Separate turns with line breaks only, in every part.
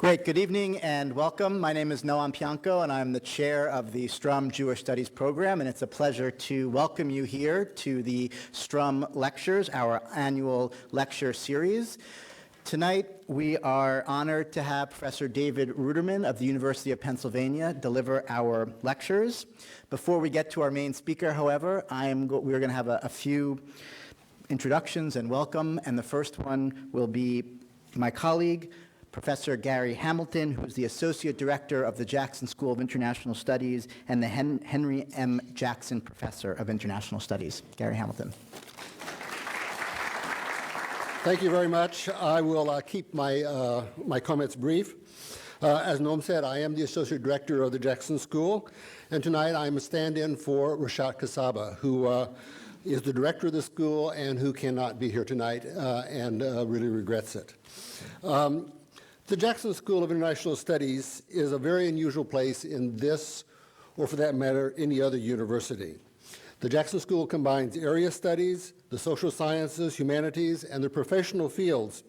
Great. Good evening and welcome. My name is Noam Pianco, and I'm the chair of the Stroum Jewish Studies program, and it's a pleasure to welcome you here to the Stroum Lectures, our annual lecture series. Tonight, we are honored to have Professor David Ruderman of the University of Pennsylvania deliver our lectures. Before we get to our main speaker, however, we're going to have a few introductions and welcome, and the first one will be my colleague, Professor Gary Hamilton, who is the Associate Director of the Jackson School of International Studies and the Henry M. Jackson Professor of International Studies. Gary Hamilton.
Thank you very much. I will keep my comments brief. As Noam said, I am the Associate Director of the Jackson School, and tonight I'm a stand-in for Rashat Kasaba, who is the director of the school and who cannot be here tonight and really regrets it. The Jackson School of International Studies is a very unusual place in this, or for that matter, any other university. The Jackson School combines area studies, the social sciences, humanities, and the professional fields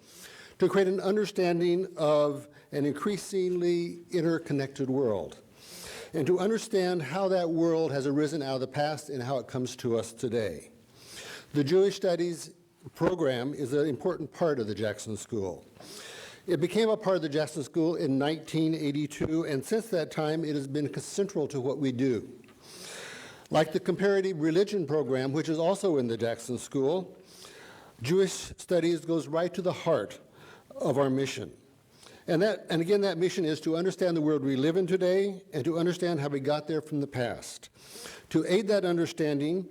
to create an understanding of an increasingly interconnected world, and to understand how that world has arisen out of the past and how it comes to us today. The Jewish Studies program is an important part of the Jackson School. It became a part of the Jackson School in 1982, and since that time, it has been central to what we do. Like the comparative religion program, which is also in the Jackson School, Jewish Studies goes right to the heart of our mission. And again, that mission is to understand the world we live in today and to understand how we got there from the past. To aid that understanding,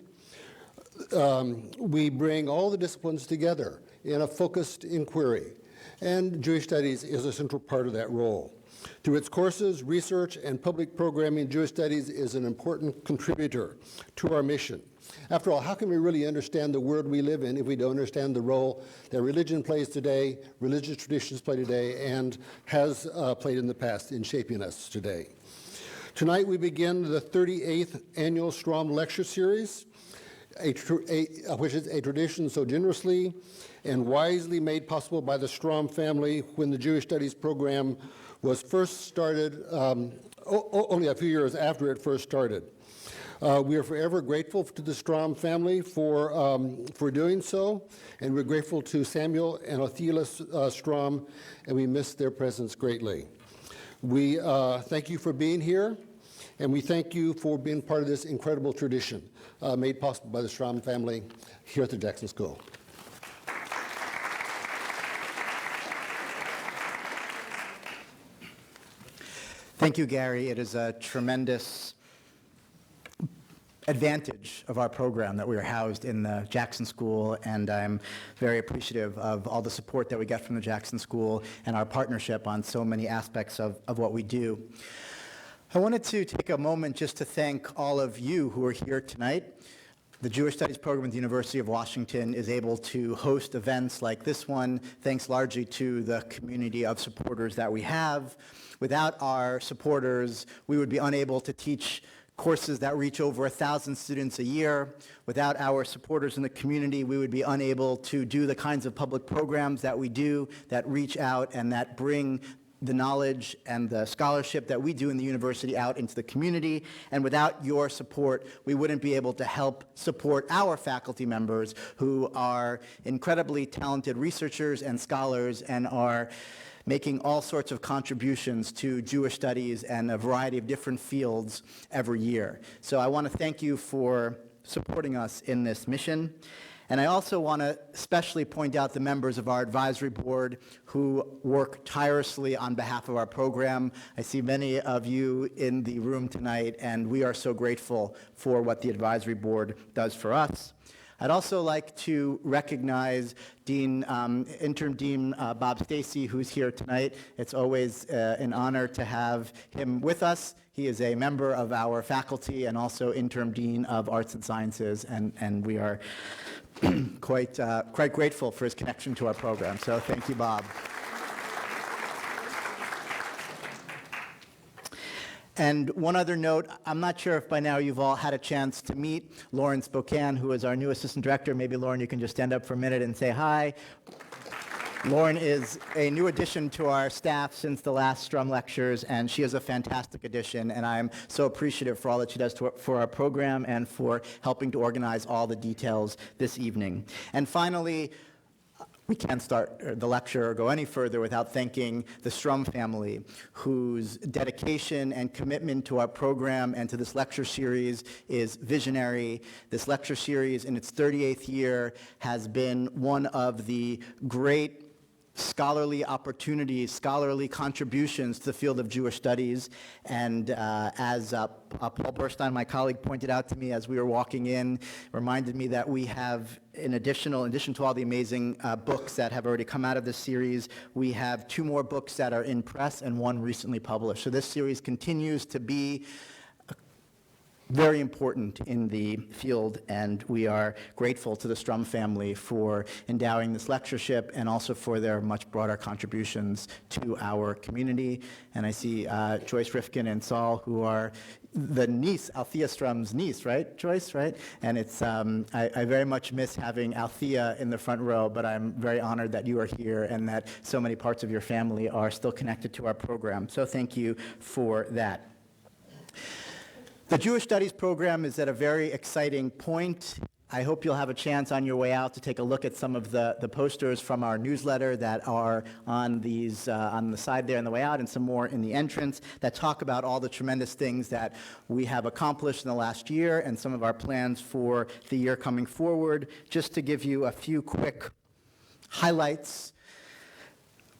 we bring all the disciplines together in a focused inquiry. And Jewish Studies is a central part of that role. Through its courses, research, and public programming, Jewish Studies is an important contributor to our mission. After all, how can we really understand the world we live in if we don't understand the role that religion plays today, religious traditions play today, and has played in the past in shaping us today? Tonight we begin the 38th annual Stroum Lecture Series, which is a tradition so generously and wisely made possible by the Stroum family when the Jewish Studies program was first started, only a few years after it first started. We are forever grateful to the Stroum family for doing so, and we're grateful to Samuel and Othelis Stroum, and we miss their presence greatly. We thank you for being here, and we thank you for being part of this incredible tradition made possible by the Stroum family here at the Jackson School.
Thank you, Gary. It is a tremendous advantage of our program that we are housed in the Jackson School, and I'm very appreciative of all the support that we get from the Jackson School and our partnership on so many aspects of what we do. I wanted to take a moment just to thank all of you who are here tonight. The Jewish Studies program at the University of Washington is able to host events like this one, thanks largely to the community of supporters that we have. Without our supporters, we would be unable to teach courses that reach over 1,000 students a year. Without our supporters in the community, we would be unable to do the kinds of public programs that we do, that reach out and that bring the knowledge and the scholarship that we do in the university out into the community. And without your support, we wouldn't be able to help support our faculty members who are incredibly talented researchers and scholars and are making all sorts of contributions to Jewish studies and a variety of different fields every year. So I want to thank you for supporting us in this mission. And I also want to especially point out the members of our advisory board who work tirelessly on behalf of our program. I see many of you in the room tonight, and we are so grateful for what the advisory board does for us. I'd also like to recognize Interim Dean Bob Stacy, who's here tonight. It's always an honor to have him with us. He is a member of our faculty and also Interim Dean of Arts and Sciences, and we are quite grateful for his connection to our program. So thank you, Bob. And one other note, I'm not sure if by now you've all had a chance to meet Lauren Spokane, who is our new assistant director. Maybe, Lauren, you can just stand up for a minute and say hi. Lauren is a new addition to our staff since the last Stroum lectures, and she is a fantastic addition, and I'm so appreciative for all that she does for our program and for helping to organize all the details this evening. And finally, we can't start the lecture or go any further without thanking the Stroum family, whose dedication and commitment to our program and to this lecture series is visionary. This lecture series, in its 38th year, has been one of the great scholarly opportunities, scholarly contributions to the field of Jewish studies. And as Paul Burstein, my colleague, pointed out to me as we were walking in, reminded me that we have, in addition to all the amazing books that have already come out of this series, we have 2 more books that are in press and 1 recently published. So this series continues to be very important in the field, and we are grateful to the Stroum family for endowing this lectureship and also for their much broader contributions to our community. And I see Joyce Rifkin and Saul, who are the niece, Althea Stroum's niece, right, Joyce, right? And it's, I very much miss having Althea in the front row, but I'm very honored that you are here and that so many parts of your family are still connected to our program. So thank you for that. The Jewish Studies program is at a very exciting point. I hope you'll have a chance on your way out to take a look at some of the posters from our newsletter that are on these on the side there on the way out, and some more in the entrance that talk about all the tremendous things that we have accomplished in the last year and some of our plans for the year coming forward. Just to give you a few quick highlights.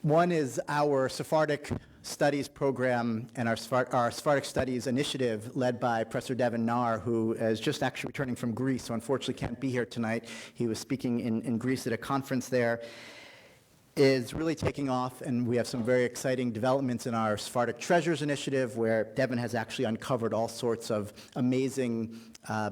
One is our Sephardic Studies program and our Sephardic Studies initiative led by Professor Devin Nar, who is just actually returning from Greece, so unfortunately can't be here tonight. He was speaking in Greece at a conference there. Is really taking off, and we have some very exciting developments in our Sephardic Treasures initiative, where Devin has actually uncovered all sorts of amazing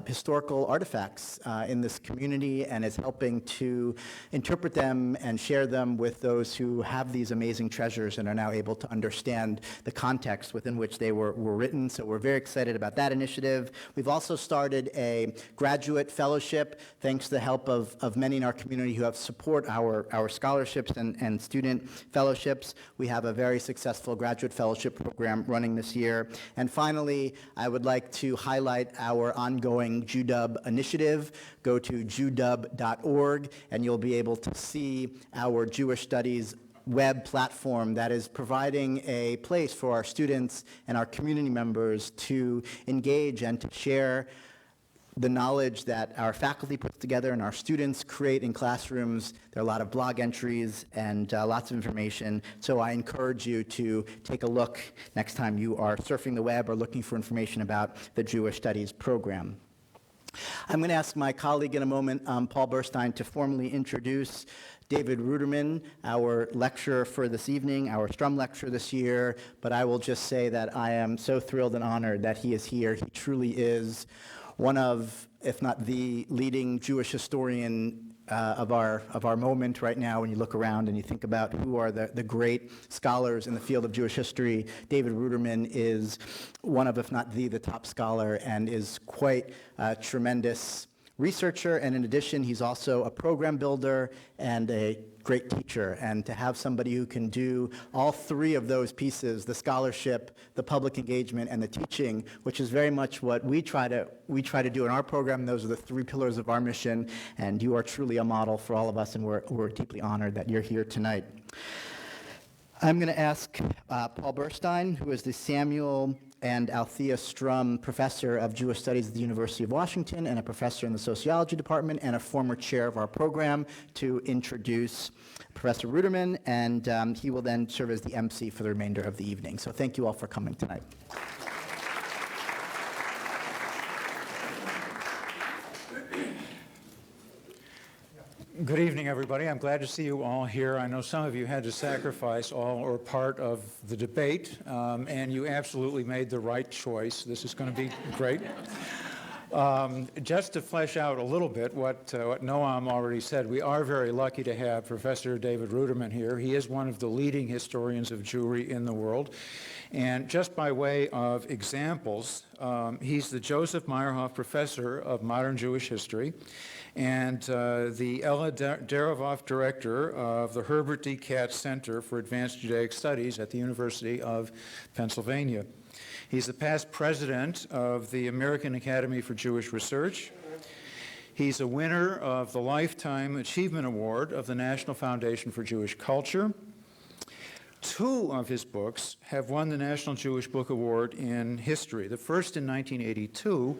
historical artifacts in this community and is helping to interpret them and share them with those who have these amazing treasures and are now able to understand the context within which they were written. So we're very excited about that initiative. We've also started a graduate fellowship, thanks to the help of many in our community who have support our scholarships and student fellowships. We have a very successful graduate fellowship program running this year. And finally, I would like to highlight our ongoing JUW initiative. Go to jewdub.org and you'll be able to see our Jewish Studies web platform that is providing a place for our students and our community members to engage and to share the knowledge that our faculty puts together and our students create in classrooms. There are a lot of blog entries and lots of information. So I encourage you to take a look next time you are surfing the web or looking for information about the Jewish Studies program. I'm going to ask my colleague in a moment, Paul Burstein, to formally introduce David Ruderman, our lecturer for this evening, our Stroum lecturer this year. But I will just say that I am so thrilled and honored that he is here. He truly is one of, if not the leading Jewish historian of our moment right now. When you look around and you think about who are the great scholars in the field of Jewish history, David Ruderman is one of, if not the top scholar, and is quite a tremendous researcher. And in addition, he's also a program builder and a great teacher. And to have somebody who can do all 3 of those pieces, the scholarship, the public engagement, and the teaching, which is very much what we try to do in our program. Those are the 3 pillars of our mission, and you are truly a model for all of us, and we're deeply honored that you're here tonight. I'm going to ask Paul Burstein, who is the Samuel and Althea Stroum Professor of Jewish Studies at the University of Washington and a professor in the Sociology Department and a former chair of our program, to introduce Professor Ruderman, and he will then serve as the MC for the remainder of the evening. So thank you all for coming tonight.
Good evening, everybody. I'm glad to see you all here. I know some of you had to sacrifice all or part of the debate, and you absolutely made the right choice. This is going to be great. Just to flesh out a little bit what Noam already said, we are very lucky to have Professor David Ruderman here. He is one of the leading historians of Jewry in the world. And just by way of examples, he's the Joseph Meyerhoff Professor of Modern Jewish History and the Ella Deravoff Director of the Herbert D. Katz Center for Advanced Judaic Studies at the University of Pennsylvania. He's the past president of the American Academy for Jewish Research. He's a winner of the Lifetime Achievement Award of the National Foundation for Jewish Culture. 2 of his books have won the National Jewish Book Award in history, the first in 1982,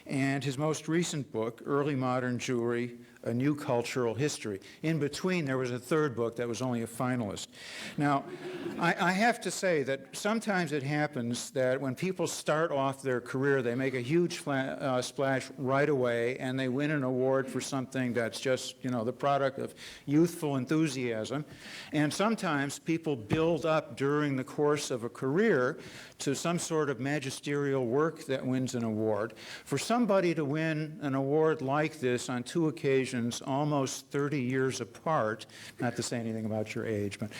and his most recent book, Early Modern Jewry, A New Cultural History. In between, there was a 3rd book that was only a finalist. Now, I have to say that sometimes it happens that when people start off their career, they make a huge splash right away, and they win an award for something that's just, you know, the product of youthful enthusiasm. And sometimes people build up during the course of a career to some sort of magisterial work that wins an award. For somebody to win an award like this on 2 occasions, almost 30 years apart, not to say anything about your age, but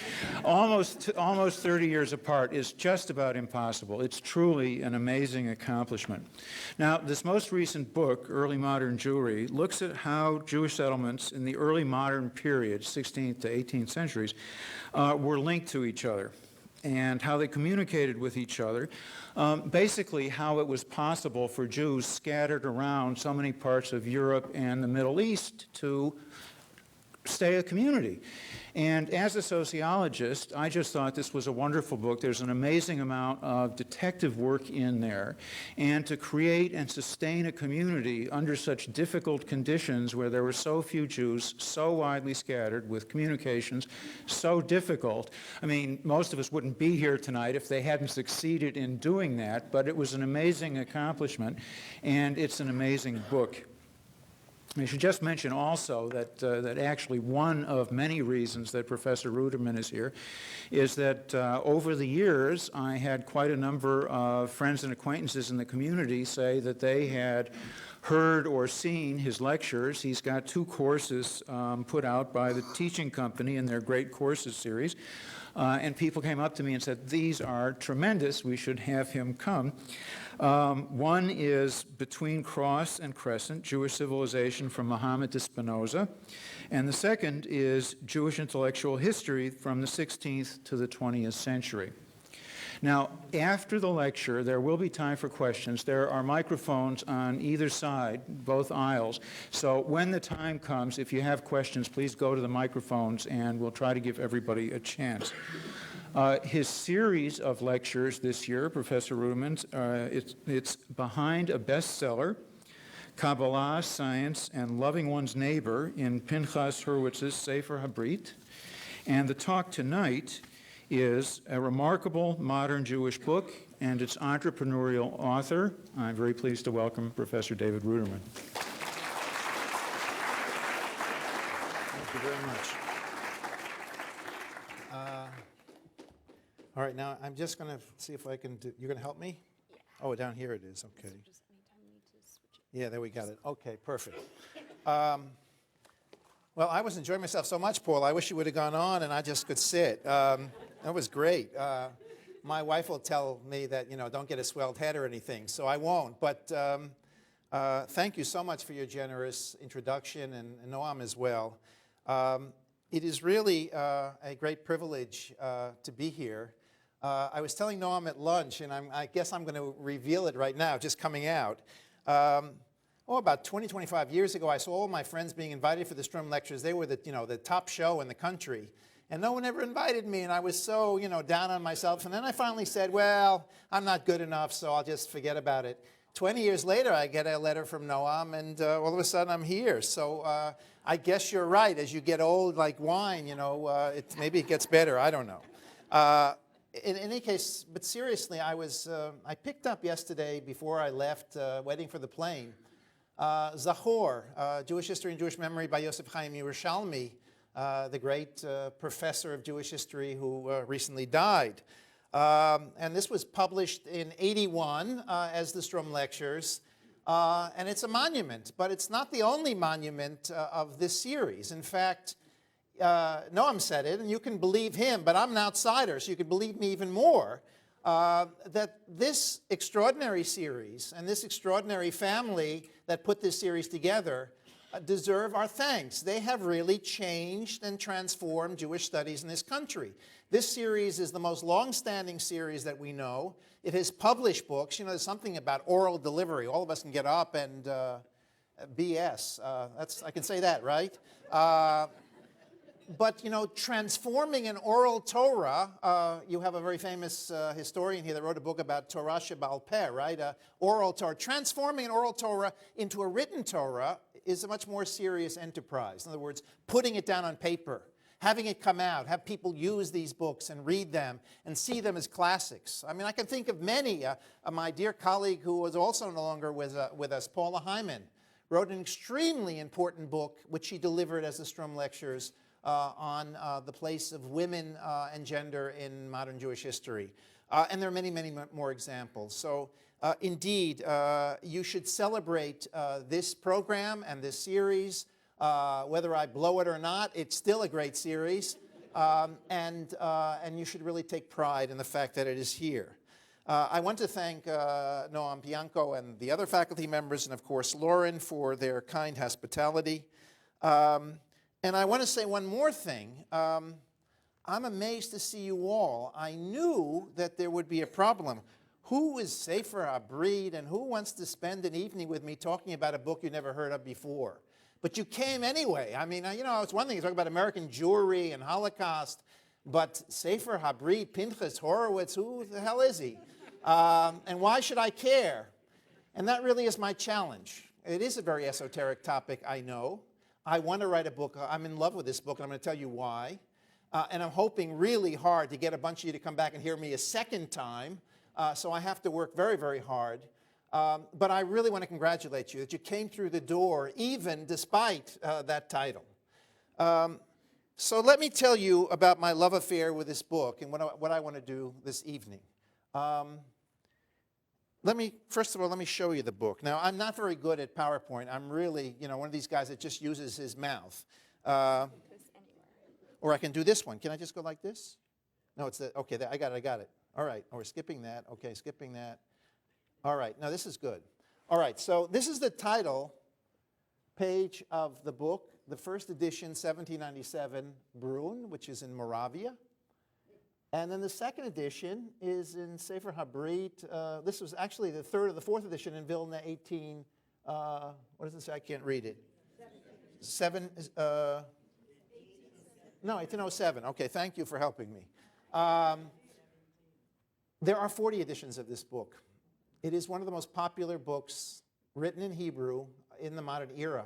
almost 30 years apart is just about impossible. It's truly an amazing accomplishment. Now, this most recent book, Early Modern Jewry, looks at how Jewish settlements in the early modern period, 16th to 18th centuries, were linked to each other and how they communicated with each other. Basically, how it was possible for Jews scattered around so many parts of Europe and the Middle East to stay a community. And as a sociologist, I just thought this was a wonderful book. There's an amazing amount of detective work in there. And to create and sustain a community under such difficult conditions where there were so few Jews, so widely scattered, with communications so difficult. I mean, most of us wouldn't be here tonight if they hadn't succeeded in doing that, but it was an amazing accomplishment, and it's an amazing book. I should just mention also that, that actually one of many reasons that Professor Ruderman is here is that over the years I had quite a number of friends and acquaintances in the community say that they had heard or seen his lectures. He's got 2 courses put out by the teaching company in their Great Courses series. And people came up to me and said, these are tremendous, we should have him come. One is Between Cross and Crescent, Jewish Civilization from Muhammad to Spinoza. And the second is Jewish Intellectual History from the 16th to the 20th century. Now, after the lecture, there will be time for questions. There are microphones on either side, both aisles. So when the time comes, if you have questions, please go to the microphones and we'll try to give everybody a chance. His series of lectures this year, Professor Ruderman's, it's Behind a Bestseller, Kabbalah, Science, and Loving One's Neighbor in Pinhas Hurwitz's Sefer, ha-Brit. And the talk tonight is a remarkable modern Jewish book and its entrepreneurial author. I'm very pleased to welcome Professor David Ruderman.
Thank you very much. All right, now I'm just going to see if I can do, you're going to help me? Yeah. Oh, down here it is, okay. So just anytime you need to switch it. Yeah, there we got it. Okay, perfect. Well, I was enjoying myself so much, Paul. I wish you would have gone on and I just could sit. That was great. My wife will tell me that, you know, don't get a swelled head or anything, so I won't. But thank you so much for your generous introduction, and Noam as well. It is really a great privilege to be here. I was telling Noam at lunch, and I guess I'm going to reveal it right now, just coming out. About 20, 25 years ago, I saw all my friends being invited for the Stroum lectures. They were the top show in the country. And no one ever invited me, and I was so, down on myself. And then I finally said, well, I'm not good enough, so I'll just forget about it. 20 years later, I get a letter from Noam, and all of a sudden I'm here. So I guess you're right. As you get old, like wine, maybe it gets better. I don't know. In any case, but seriously, I picked up yesterday before I left, waiting for the plane, Zachor, Jewish History and Jewish Memory by Yosef Chaim Yerushalmi, the great professor of Jewish history who recently died. And this was published in '81 as the Stroum Lectures. and it's a monument, but it's not the only monument of this series. In fact, Noam said it, and you can believe him, but I'm an outsider, so you can believe me even more, that this extraordinary series and this extraordinary family that put this series together deserve our thanks. They have really changed and transformed Jewish studies in this country. This series is the most long-standing series that we know. It has published books. You know, there's something about oral delivery. All of us can get up and BS. I can say that, right? But, you know, transforming an oral Torah, you have a very famous historian here that wrote a book about Torah Sheba'al Peh, right? Oral Torah. Transforming an oral Torah into a written Torah is a much more serious enterprise. In other words, putting it down on paper, having it come out, have people use these books and read them and see them as classics. I mean, I can think of many. My dear colleague who was also no longer with us, Paula Hyman, wrote an extremely important book, which she delivered as the Stroum Lectures, on the place of women and gender in modern Jewish history. And there are many, many more examples. So indeed, you should celebrate this program and this series. Whether I blow it or not, it's still a great series. And you should really take pride in the fact that it is here. I want to thank Noam Bianco and the other faculty members, and of course Lauren, for their kind hospitality. And I want to say one more thing. I'm amazed to see you all. I knew that there would be a problem. Who is Sefer, ha-Brit, and who wants to spend an evening with me talking about a book you never heard of before? But you came anyway. I mean, you know, it's one thing to talk about American Jewry and Holocaust, but Sefer, ha-Brit, Pinhas, Hurwitz, who the hell is he? And why should I care? And that really is my challenge. It is a very esoteric topic, I know. I want to write a book. I'm in love with this book, and I'm going to tell you why. And I'm hoping really hard to get a bunch of you to come back and hear me a second time. So I have to work very, very hard. But I really want to congratulate you that you came through the door, even despite that title. So let me tell you about my love affair with this book and what I want to do this evening. First of all, let me show you the book. Now, I'm not very good at PowerPoint. I'm really, you know, one of these guys that just uses his mouth. Or I can do this one. Can I just go like this? No, it's the, okay, I got it. All right, we're skipping that. Okay, skipping that. All right, now this is good. All right, so this is the title page of the book, the first edition, 1797, Brunn, which is in Moravia. And then the second edition is in Sefer, ha-Brit. This was actually the third or the fourth edition in Vilna, what does it say? I can't read it. 1807. Okay, thank you for helping me. There are 40 editions of this book. It is one of the most popular books written in Hebrew in the modern era.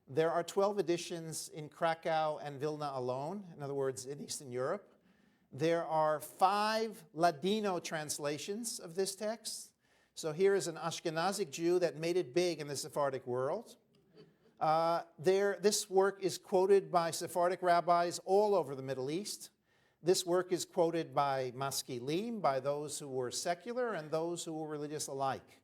There are 12 editions in Krakow and Vilna alone, in other words, in Eastern Europe. There are 5 Ladino translations of this text. So here is an Ashkenazic Jew that made it big in the Sephardic world. This work is quoted by Sephardic rabbis all over the Middle East. This work is quoted by maskilim, by those who were secular and those who were religious alike.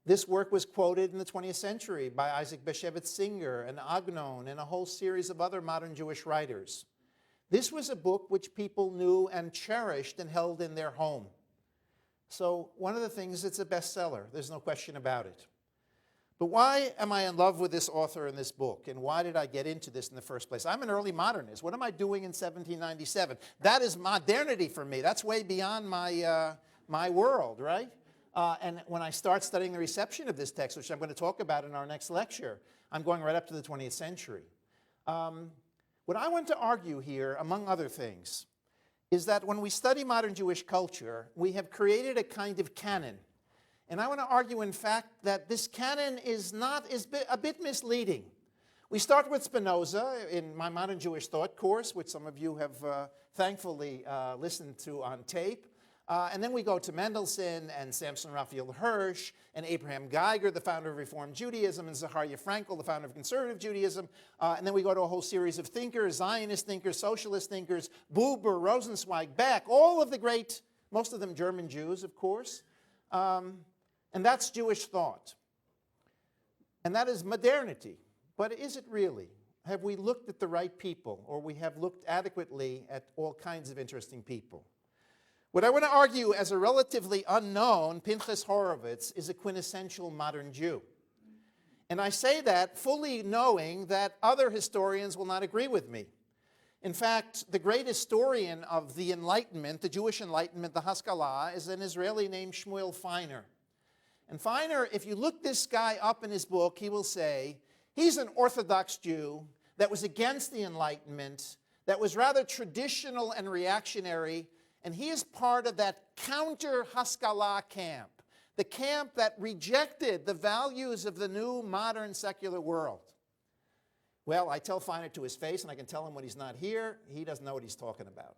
This work was quoted in the 20th century by Isaac Bashevis Singer and Agnon and a whole series of other modern Jewish writers. This was a book which people knew and cherished and held in their home. So one of the things, it's a bestseller. There's no question about it. But why am I in love with this author and this book? And why did I get into this in the first place? I'm an early modernist. What am I doing in 1797? That is modernity for me. That's way beyond my world, right? And when I start studying the reception of this text, which I'm going to talk about in our next lecture, I'm going right up to the 20th century. What I want to argue here, among other things, is that when we study modern Jewish culture, we have created a kind of canon. And I want to argue, in fact, that this canon is a bit misleading. We start with Spinoza in my Modern Jewish Thought course, which some of you have thankfully listened to on tape. And then we go to Mendelssohn and Samson Raphael Hirsch and Abraham Geiger, the founder of Reform Judaism, and Zachariah Frankel, the founder of Conservative Judaism. And then we go to a whole series of thinkers, Zionist thinkers, socialist thinkers, Buber, Rosenzweig, Beck, all of the great, most of them German Jews, of course. And that's Jewish thought. and that is modernity. But is it really? Have we looked at the right people, or we have looked adequately at all kinds of interesting people? What I want to argue as a relatively unknown Pinhas Hurwitz is a quintessential modern Jew. And I say that fully knowing that other historians will not agree with me. In fact, the great historian of the Enlightenment, the Jewish Enlightenment, the Haskalah, is an Israeli named Shmuel Feiner. And Feiner, if you look this guy up in his book, he will say he's an Orthodox Jew that was against the Enlightenment, that was rather traditional and reactionary, and he is part of that counter-Haskalah camp, the camp that rejected the values of the new modern secular world. Well, I tell Feiner to his face, and I can tell him when he's not here, he doesn't know what he's talking about.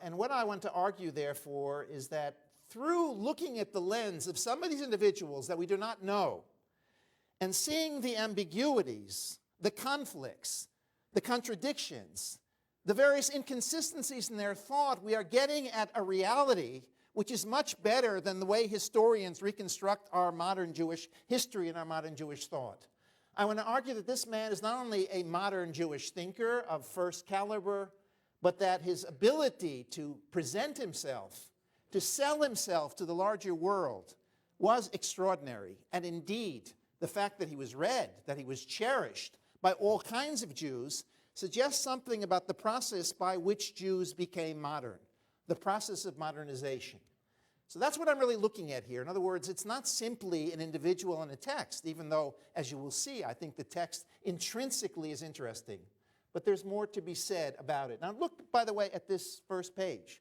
And what I want to argue, therefore, is that through looking at the lens of some of these individuals that we do not know, and seeing the ambiguities, the conflicts, the contradictions, the various inconsistencies in their thought, we are getting at a reality which is much better than the way historians reconstruct our modern Jewish history and our modern Jewish thought. I want to argue that this man is not only a modern Jewish thinker of first caliber, but that his ability to present himself, to sell himself to the larger world, was extraordinary. And indeed, the fact that he was read, that he was cherished by all kinds of Jews, suggests something about the process by which Jews became modern, the process of modernization. So that's what I'm really looking at here. In other words, it's not simply an individual in a text, even though, as you will see, I think the text intrinsically is interesting. But there's more to be said about it. Now look, by the way, at this first page.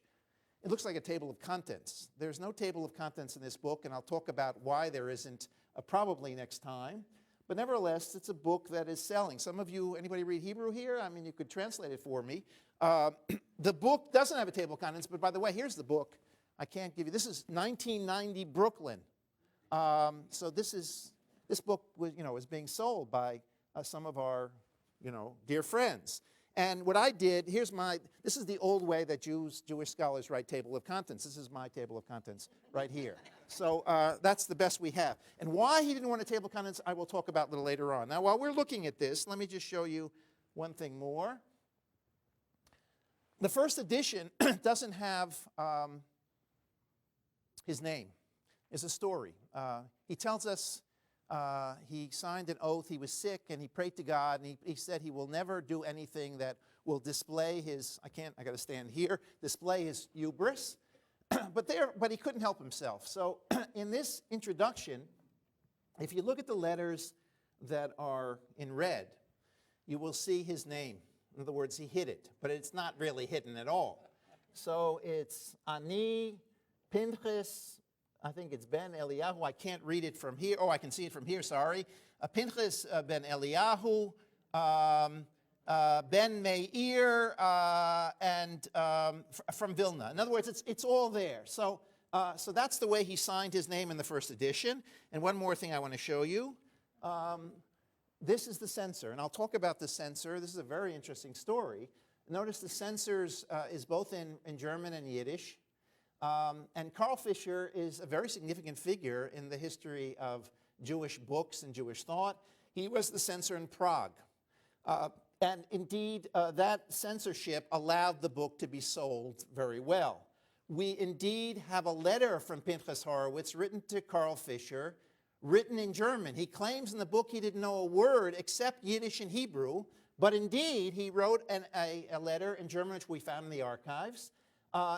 It looks like a table of contents. There's no table of contents in this book, and I'll talk about why there isn't probably next time. But nevertheless, it's a book that is selling. Some of you, anybody read Hebrew here? I mean, you could translate it for me. The book doesn't have a table of contents, but by the way, here's the book. I can't give you, this is 1990 Brooklyn. So this book was, is being sold by some of our, dear friends. And what I did, this is the old way that Jewish scholars write table of contents. This is my table of contents right here. So that's the best we have. And why he didn't want a table of contents, I will talk about a little later on. Now, while we're looking at this, let me just show you one thing more. The first edition doesn't have his name. It's a story. He tells us he signed an oath, he was sick, and he prayed to God, and he said he will never do anything that will display his, I got to stand here, display his hubris, but he couldn't help himself. So in this introduction, if you look at the letters that are in red, you will see his name. In other words, he hid it, but it's not really hidden at all. So it's Ani, Pinhas, I think it's Ben Eliyahu. I can't read it from here. Oh, I can see it from here, sorry. Pinhas ben Eliyahu, Ben Meir, and from Vilna. In other words, it's all there. So that's the way he signed his name in the first edition. And one more thing I want to show you. This is the censor, and I'll talk about the censor. This is a very interesting story. Notice the censors is both in German and Yiddish. And Carl Fischer is a very significant figure in the history of Jewish books and Jewish thought. He was the censor in Prague. And indeed, that censorship allowed the book to be sold very well. We indeed have a letter from Pinhas Hurwitz written to Carl Fischer, written in German. He claims in the book he didn't know a word except Yiddish and Hebrew, but indeed he wrote a letter in German, which we found in the archives,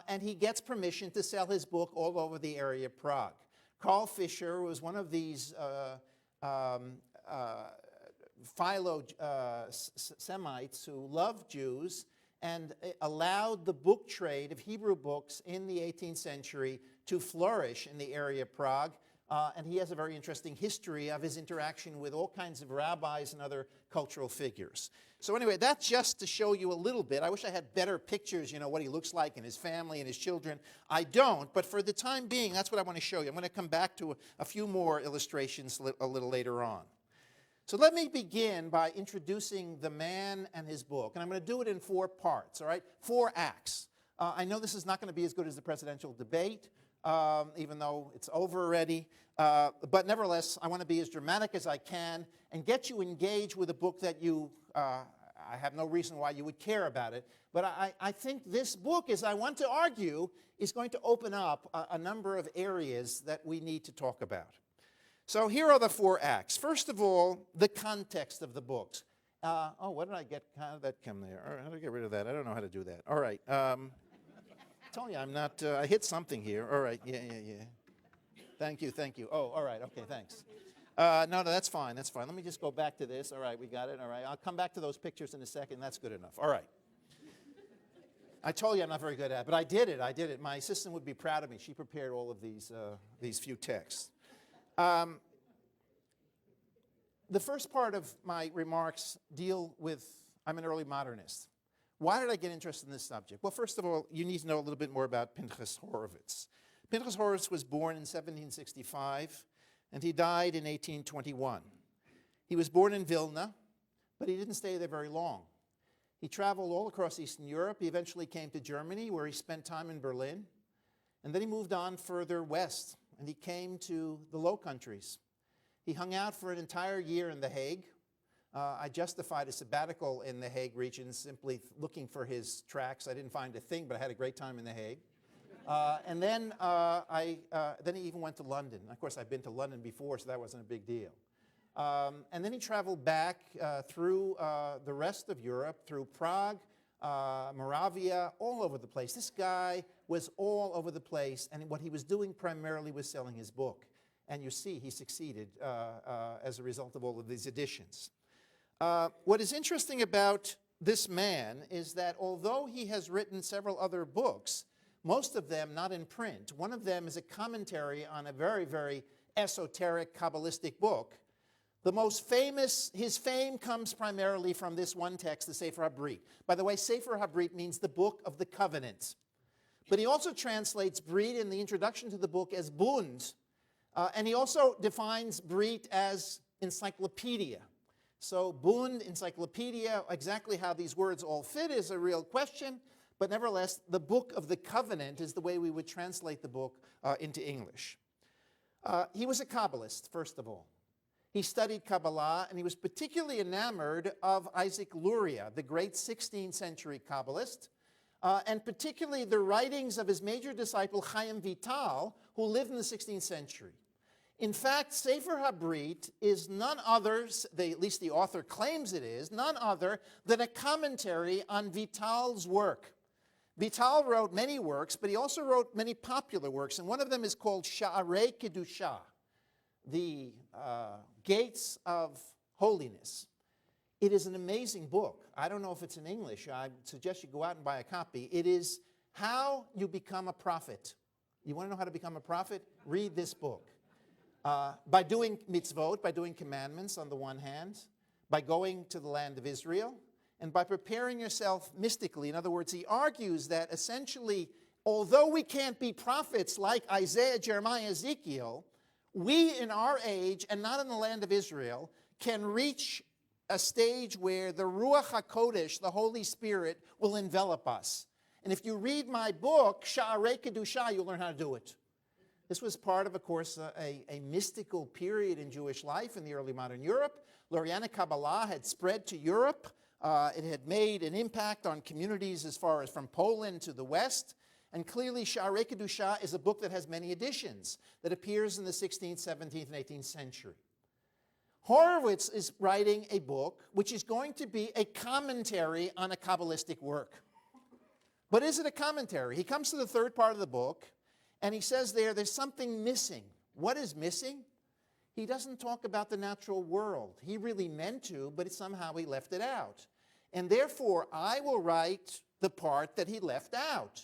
and he gets permission to sell his book all over the area of Prague. Carl Fischer was one of these philo-Semites who loved Jews and allowed the book trade of Hebrew books in the 18th century to flourish in the area of Prague. And he has a very interesting history of his interaction with all kinds of rabbis and other cultural figures. So anyway, that's just to show you a little bit. I wish I had better pictures, what he looks like and his family and his children. I don't, but for the time being, that's what I want to show you. I'm going to come back to a few more illustrations a little later on. So let me begin by introducing the man and his book. And I'm going to do it in 4 parts, all right? 4 acts. I know this is not going to be as good as the presidential debate, even though it's over already. But nevertheless, I want to be as dramatic as I can and get you engaged with a book that you, I have no reason why you would care about it. But I think this book, as I want to argue, is going to open up a number of areas that we need to talk about. So here are the 4 acts. First of all, the context of the books. Oh, what did I get? How did that come there? All right, how do I get rid of that? I don't know how to do that. All right. I told you I'm not, I hit something here. All right, yeah. Thank you. Oh, all right, okay, thanks. No, that's fine. Let me just go back to this. All right, we got it. All right, I'll come back to those pictures in a second. That's good enough. All right. I told you I'm not very good at it, but I did it. My assistant would be proud of me. She prepared all of these few texts. The first part of my remarks deal with, I'm an early modernist. Why did I get interested in this subject? Well, first of all, you need to know a little bit more about Pinhas Hurwitz. Pinhas Hurwitz was born in 1765, and he died in 1821. He was born in Vilna, but he didn't stay there very long. He traveled all across Eastern Europe. He eventually came to Germany, where he spent time in Berlin. And then he moved on further west, and he came to the Low Countries. He hung out for an entire year in The Hague. I justified a sabbatical in the Hague region simply looking for his tracks. I didn't find a thing, but I had a great time in The Hague. And then he even went to London. Of course, I've been to London before, so that wasn't a big deal. And then he traveled back through the rest of Europe, through Prague, Moravia, all over the place. This guy was all over the place, and what he was doing primarily was selling his book. And you see, he succeeded as a result of all of these editions. What is interesting about this man is that although he has written several other books, most of them not in print, one of them is a commentary on a very, very esoteric Kabbalistic book. The most famous, his fame comes primarily from this one text, the Sefer ha-Brit. By the way, Sefer ha-Brit means the Book of the Covenant. But he also translates Brit in the introduction to the book as Bund, and he also defines Brit as encyclopedia. So Bund, encyclopedia, exactly how these words all fit is a real question, but nevertheless, the Book of the Covenant is the way we would translate the book into English. He was a Kabbalist, first of all. He studied Kabbalah, and he was particularly enamored of Isaac Luria, the great 16th century Kabbalist, and particularly the writings of his major disciple, Chaim Vital, who lived in the 16th century. In fact, Sefer ha-Brit is none other, at least the author claims it is, none other than a commentary on Vital's work. Vital wrote many works, but he also wrote many popular works, and one of them is called Sha'arei Kedusha, the Gates of Holiness. It is an amazing book. I don't know if it's in English. I suggest you go out and buy a copy. It is how you become a prophet. You want to know how to become a prophet? Read this book. By doing mitzvot, by doing commandments on the one hand, by going to the land of Israel, and by preparing yourself mystically. In other words, he argues that essentially, although we can't be prophets like Isaiah, Jeremiah, Ezekiel, we in our age, and not in the land of Israel, can reach a stage where the Ruach HaKodesh, the Holy Spirit, will envelop us. And if you read my book, Sha'arei Kedusha, you'll learn how to do it. This was part of course, a mystical period in Jewish life in the early modern Europe. Lurianic Kabbalah had spread to Europe. It had made an impact on communities as far as from Poland to the West. And clearly, Sha'arei Kedusha is a book that has many editions, that appears in the 16th, 17th, and 18th century. Hurwitz is writing a book which is going to be a commentary on a Kabbalistic work. But is it a commentary? He comes to the third part of the book, and he says there's something missing. What is missing? He doesn't talk about the natural world. He really meant to, but somehow he left it out. And therefore, I will write the part that he left out.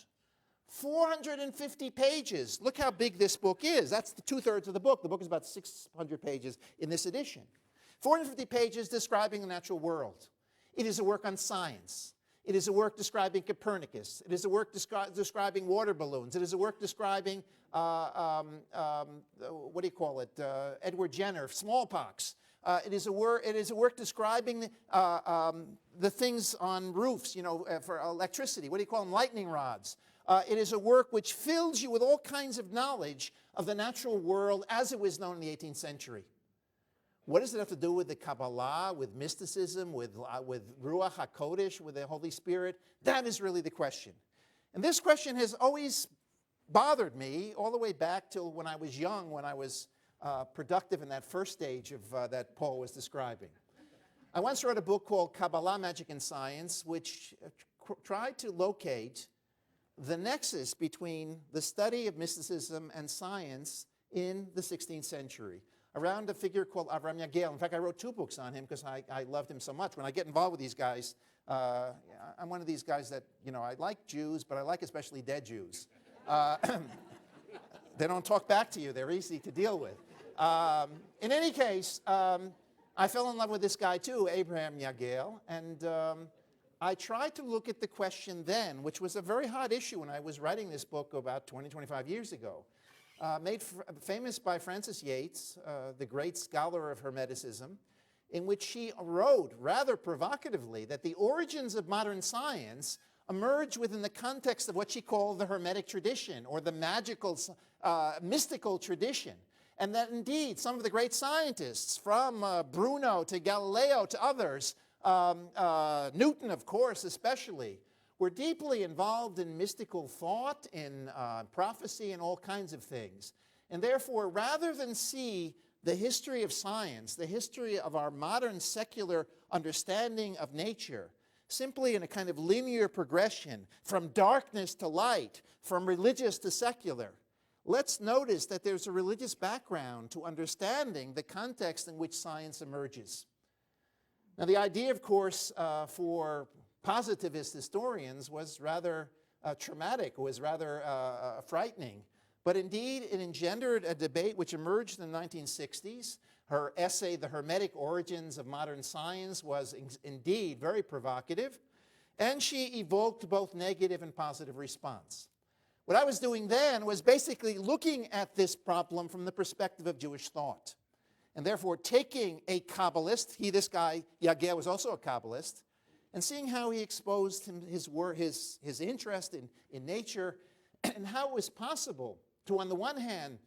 450 pages. Look how big this book is. That's the 2/3 of the book. The book is about 600 pages in this edition. 450 pages describing the natural world. It is a work on science. It is a work describing Copernicus. It is a work describing water balloons. It is a work describing, Edward Jenner, smallpox. It is a work describing the things on roofs, for electricity. What do you call them? Lightning rods. It is a work which fills you with all kinds of knowledge of the natural world as it was known in the 18th century. What does it have to do with the Kabbalah, with mysticism, with Ruach HaKodesh, with the Holy Spirit? That is really the question. And this question has always bothered me all the way back till when I was young, when I was productive in that first stage of that Paul was describing. I once wrote a book called Kabbalah, Magic, and Science, which tried to locate the nexus between the study of mysticism and science in the 16th century, around a figure called Avraham Yagel. In fact, I wrote 2 books on him because I loved him so much. When I get involved with these guys, I'm one of these guys that, I like Jews, but I like especially dead Jews. They don't talk back to you. They're easy to deal with. In any case, I fell in love with this guy too, Abraham Yagel, and I tried to look at the question then, which was a very hot issue when I was writing this book about 20, 25 years ago, made famous by Francis Yates, the great scholar of Hermeticism, in which she wrote rather provocatively that the origins of modern science emerge within the context of what she called the Hermetic tradition, or the magical, mystical tradition. And that indeed some of the great scientists, from Bruno to Galileo to others, Newton, of course, especially, were deeply involved in mystical thought, in prophecy, and all kinds of things. And therefore, rather than see the history of science, the history of our modern secular understanding of nature, simply in a kind of linear progression from darkness to light, from religious to secular, let's notice that there's a religious background to understanding the context in which science emerges. Now, the idea, of course, for positivist historians was rather traumatic, was rather frightening. But indeed, it engendered a debate which emerged in the 1960s. Her essay, The Hermetic Origins of Modern Science, was indeed very provocative, and she evoked both negative and positive response. What I was doing then was basically looking at this problem from the perspective of Jewish thought, and therefore taking a Kabbalist, this guy, Yagel, was also a Kabbalist, and seeing how he exposed his interest in nature, and how it was possible to, on the one hand,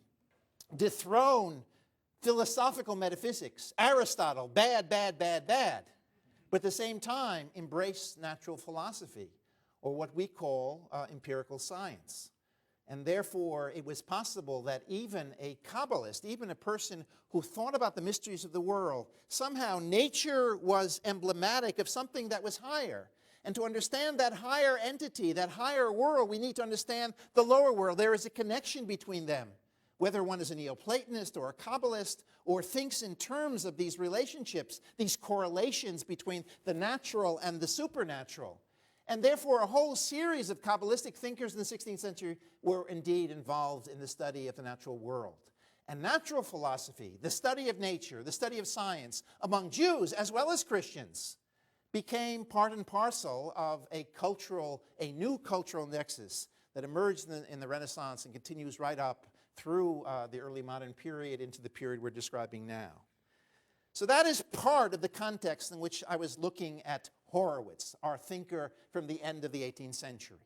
dethrone philosophical metaphysics, Aristotle, bad, bad, bad, bad, but at the same time embrace natural philosophy, or what we call empirical science. And therefore, it was possible that even a Kabbalist, even a person who thought about the mysteries of the world, somehow nature was emblematic of something that was higher. And to understand that higher entity, that higher world, we need to understand the lower world. There is a connection between them, whether one is a Neoplatonist or a Kabbalist, or thinks in terms of these relationships, these correlations between the natural and the supernatural. And therefore, a whole series of Kabbalistic thinkers in the 16th century were indeed involved in the study of the natural world. And natural philosophy, the study of nature, the study of science, among Jews as well as Christians, became part and parcel of a new cultural nexus that emerged in the Renaissance and continues right up through the early modern period into the period we're describing now. So that is part of the context in which I was looking at Hurwitz, our thinker from the end of the 18th century.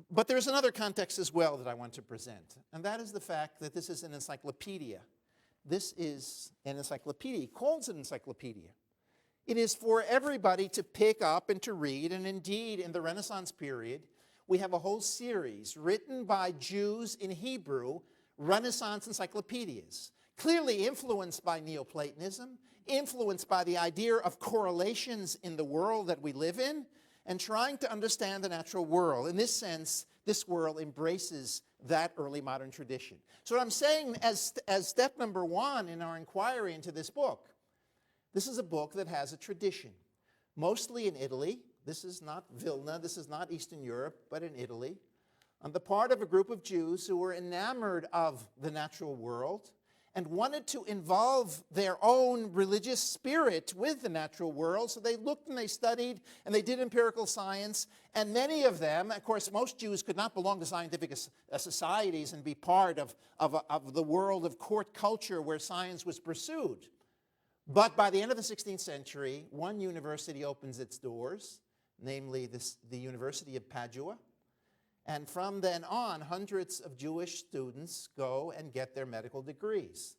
But there's another context as well that I want to present, and that is the fact that this is an encyclopedia. This is an encyclopedia. He calls it an encyclopedia. It is for everybody to pick up and to read, and indeed, in the Renaissance period, we have a whole series written by Jews in Hebrew, Renaissance encyclopedias, clearly influenced by Neoplatonism, influenced by the idea of correlations in the world that we live in, and trying to understand the natural world. In this sense, this world embraces that early modern tradition. So what I'm saying as step number one in our inquiry into this book, this is a book that has a tradition, mostly in Italy. This is not Vilna, this is not Eastern Europe, but in Italy, on the part of a group of Jews who were enamored of the natural world and wanted to involve their own religious spirit with the natural world. So they looked and they studied and they did empirical science. And many of them, of course, most Jews could not belong to scientific societies and be part of the world of court culture where science was pursued. But by the end of the 16th century, one university opens its doors, namely the University of Padua. And from then on, hundreds of Jewish students go and get their medical degrees.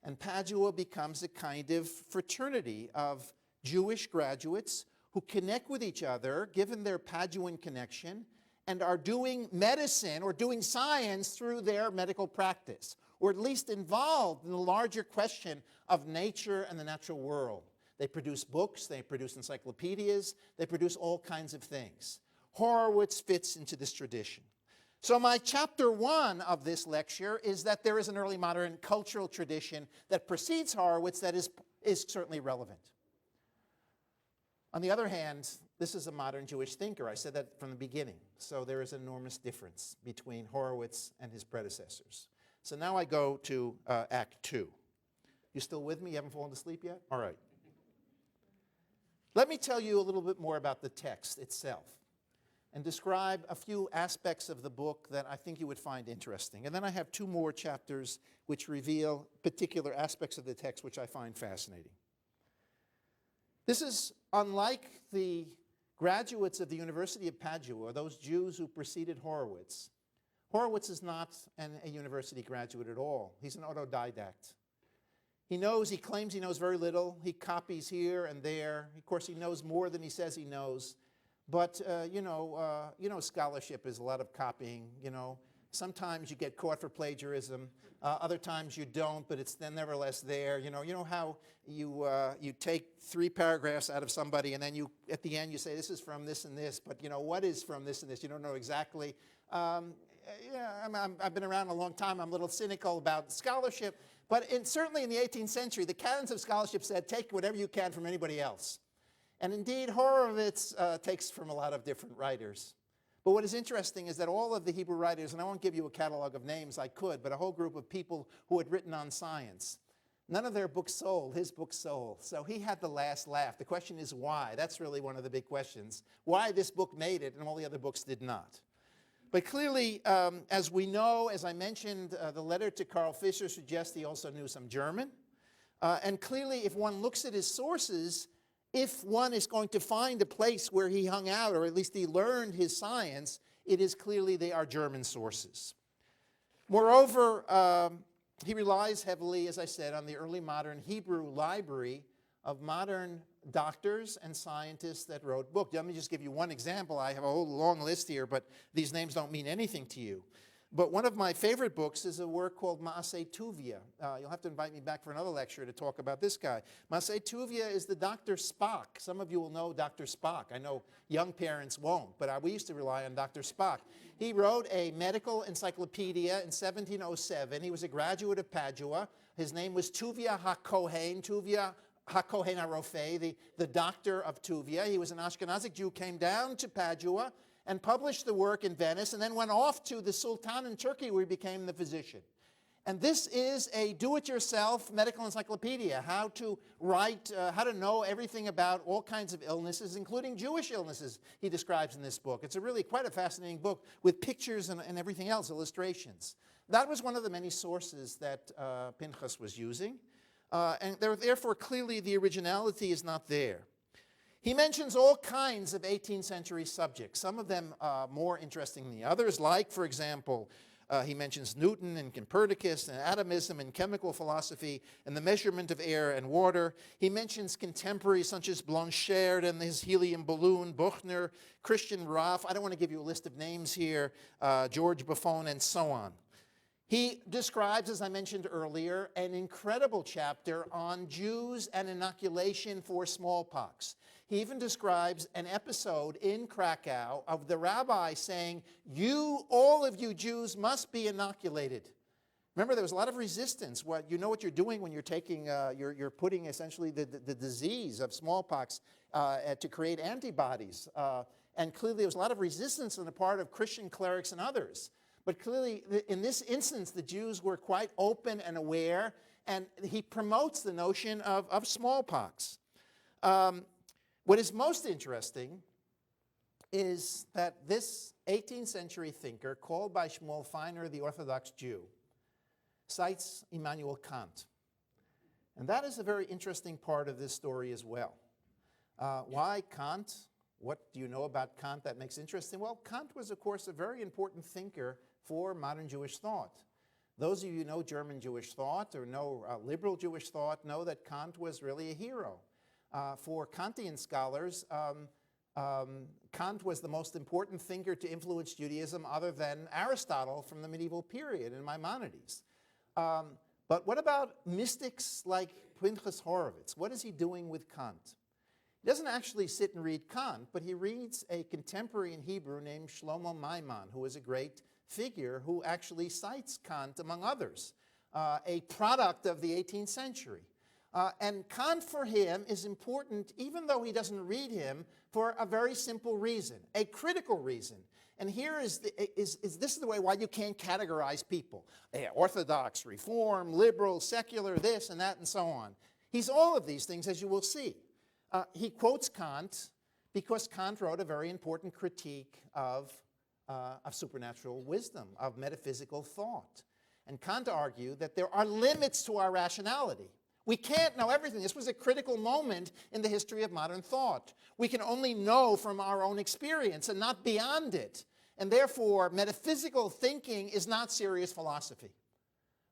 And Padua becomes a kind of fraternity of Jewish graduates who connect with each other, given their Paduan connection, and are doing medicine or doing science through their medical practice, or at least involved in the larger question of nature and the natural world. They produce books, they produce encyclopedias, they produce all kinds of things. Hurwitz fits into this tradition. So my chapter 1 of this lecture is that there is an early modern cultural tradition that precedes Hurwitz that is certainly relevant. On the other hand, this is a modern Jewish thinker. I said that from the beginning. So there is an enormous difference between Hurwitz and his predecessors. So now I go to Act 2. You still with me? You haven't fallen asleep yet? All right. Let me tell you a little bit more about the text itself and describe a few aspects of the book that I think you would find interesting. And then I have 2 more chapters which reveal particular aspects of the text which I find fascinating. This is unlike the graduates of the University of Padua, those Jews who preceded Hurwitz. Hurwitz is not a university graduate at all. He's an autodidact. He claims he knows very little. He copies here and there. Of course, he knows more than he says he knows. But, scholarship is a lot of copying, Sometimes you get caught for plagiarism. Other times you don't, but it's then nevertheless there. You know how you take 3 paragraphs out of somebody and then at the end you say, this is from this and this, but, what is from this and this? You don't know exactly. I've been around a long time. I'm a little cynical about scholarship. But certainly in the 18th century, the canons of scholarship said, take whatever you can from anybody else. And indeed, Hurwitz takes from a lot of different writers. But what is interesting is that all of the Hebrew writers, and I won't give you a catalog of names, I could, but a whole group of people who had written on science, none of their books sold. His book sold. So he had the last laugh. The question is why? That's really one of the big questions. Why this book made it and all the other books did not. But clearly, as we know, as I mentioned, the letter to Karl Fischer suggests he also knew some German. And clearly, if one looks at his sources, if one is going to find a place where he hung out, or at least he learned his science, it is clearly they are German sources. Moreover, he relies heavily, as I said, on the early modern Hebrew library of modern doctors and scientists that wrote books. Let me just give you one example. I have a whole long list here, but these names don't mean anything to you. But one of my favorite books is a work called Maaseh Tuvia. You'll have to invite me back for another lecture to talk about this guy. Maaseh Tuvia is the Dr. Spock. Some of you will know Dr. Spock. I know young parents won't, but we used to rely on Dr. Spock. He wrote a medical encyclopedia in 1707. He was a graduate of Padua. His name was Tuvia HaKohen, Tuvia HaKohen HaRofeh, the doctor of Tuvia. He was an Ashkenazic Jew, came down to Padua and published the work in Venice, and then went off to the Sultan in Turkey, where he became the physician. And this is a do-it-yourself medical encyclopedia, how to write, how to know everything about all kinds of illnesses, including Jewish illnesses, he describes in this book. It's really quite a fascinating book with pictures and everything else, illustrations. That was one of the many sources that Pinhas was using, and therefore clearly the originality is not there. He mentions all kinds of 18th century subjects, some of them more interesting than the others, like, for example, he mentions Newton and Copernicus and atomism and chemical philosophy and the measurement of air and water. He mentions contemporaries such as Blanchard and his helium balloon, Buchner, Christian Raff. I don't want to give you a list of names here, George Buffon, and so on. He describes, as I mentioned earlier, an incredible chapter on Jews and inoculation for smallpox. He even describes an episode in Krakow of the rabbi saying, all of you Jews must be inoculated. Remember, there was a lot of resistance. You know what you're doing when you're taking, you're putting essentially the disease of smallpox to create antibodies. And clearly there was a lot of resistance on the part of Christian clerics and others. But clearly, in this instance, the Jews were quite open and aware, and he promotes the notion of smallpox. What is most interesting is that this 18th century thinker, called by Shmuel Feiner the Orthodox Jew, cites Immanuel Kant. And that is a very interesting part of this story as well. Why Kant? What do you know about Kant that makes interesting? Well, Kant was, of course, a very important thinker for modern Jewish thought. Those of you who know German Jewish thought or know liberal Jewish thought know that Kant was really a hero. For Kantian scholars, Kant was the most important thinker to influence Judaism other than Aristotle from the medieval period and Maimonides. But what about mystics like Pinhas Hurwitz? What is he doing with Kant? He doesn't actually sit and read Kant, but he reads a contemporary in Hebrew named Shlomo Maimon, who is a great figure who actually cites Kant, among others, a product of the 18th century. And Kant for him is important, even though he doesn't read him, for a very simple reason, a critical reason. And here this is the way why you can't categorize people. Orthodox, Reform, liberal, secular, this and that and so on. He's all of these things, as you will see. He quotes Kant because Kant wrote a very important critique of supernatural wisdom, of metaphysical thought. And Kant argued that there are limits to our rationality. We can't know everything. This was a critical moment in the history of modern thought. We can only know from our own experience and not beyond it. And therefore, metaphysical thinking is not serious philosophy.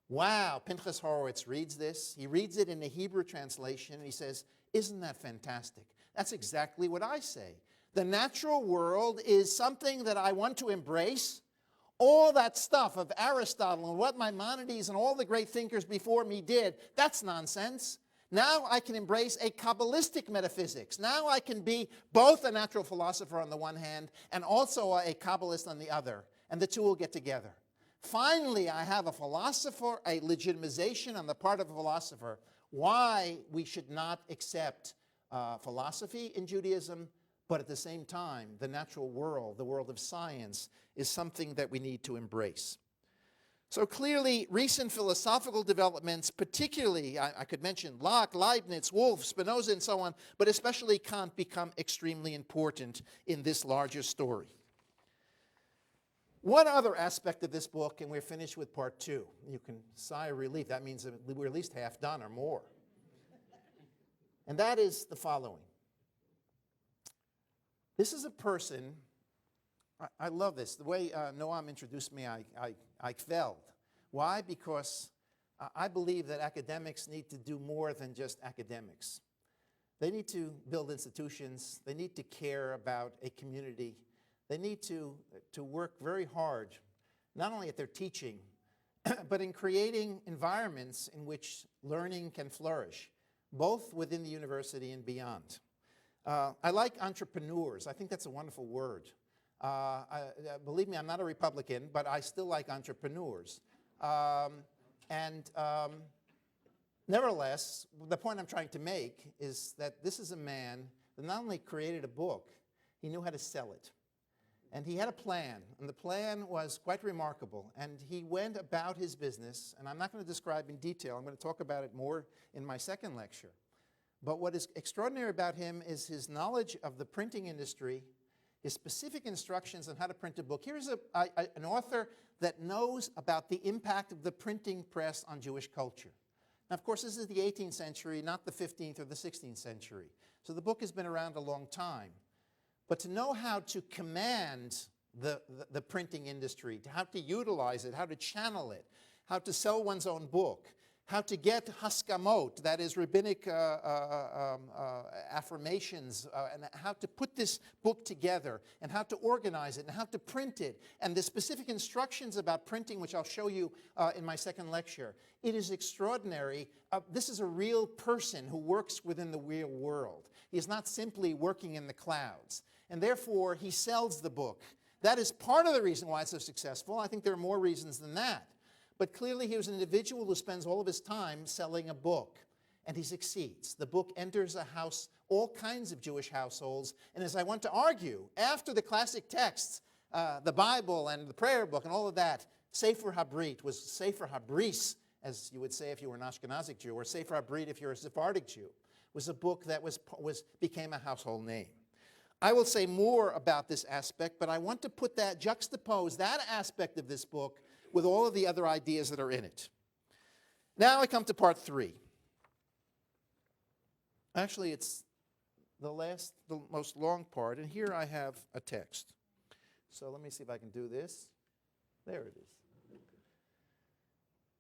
Wow, Pinhas Hurwitz reads this. He reads it in the Hebrew translation, and he says, isn't that fantastic? That's exactly what I say. The natural world is something that I want to embrace. All that stuff of Aristotle and what Maimonides and all the great thinkers before me did, that's nonsense. Now I can embrace a Kabbalistic metaphysics. Now I can be both a natural philosopher on the one hand and also a Kabbalist on the other, and the two will get together. Finally, I have a philosopher, a legitimization on the part of a philosopher, why we should not accept philosophy in Judaism, but at the same time, the natural world, the world of science, is something that we need to embrace. So clearly, recent philosophical developments, particularly, I could mention Locke, Leibniz, Wolff, Spinoza, and so on, but especially Kant, become extremely important in this larger story. One other aspect of this book, and we're finished with part 2. You can sigh of relief. That means that we're at least half done or more. And that is the following. This is a person, I love this. The way Noam introduced me, I felt. Why? Because I believe that academics need to do more than just academics. They need to build institutions. They need to care about a community. They need to work very hard, not only at their teaching, but in creating environments in which learning can flourish, both within the university and beyond. I like entrepreneurs. I think that's a wonderful word. Believe me, I'm not a Republican, but I still like entrepreneurs. Nevertheless, the point I'm trying to make is that this is a man that not only created a book, he knew how to sell it. And he had a plan, and the plan was quite remarkable. And he went about his business, and I'm not going to describe in detail. I'm going to talk about it more in my second lecture. But what is extraordinary about him is his knowledge of the printing industry, his specific instructions on how to print a book. Here's an author that knows about the impact of the printing press on Jewish culture. Now, of course, this is the 18th century, not the 15th or the 16th century. So the book has been around a long time. But to know how to command the printing industry, how to utilize it, how to channel it, how to sell one's own book, how to get haskamot, that is rabbinic affirmations, and how to put this book together, and how to organize it, and how to print it, and the specific instructions about printing, which I'll show you in my second lecture. It is extraordinary. This is a real person who works within the real world. He is not simply working in the clouds. And therefore, he sells the book. That is part of the reason why it's so successful. I think there are more reasons than that. But clearly, he was an individual who spends all of his time selling a book, and he succeeds. The book enters a house, all kinds of Jewish households, and as I want to argue, after the classic texts, the Bible and the prayer book and all of that, Sefer ha-Brit was Sefer ha-Bris, as you would say if you were an Ashkenazic Jew, or Sefer ha-Brit if you're a Sephardic Jew, was a book that became a household name. I will say more about this aspect, but I want to juxtapose that aspect of this book with all of the other ideas that are in it. Now I come to part 3. Actually, it's the most long part, and here I have a text. So let me see if I can do this. There it is.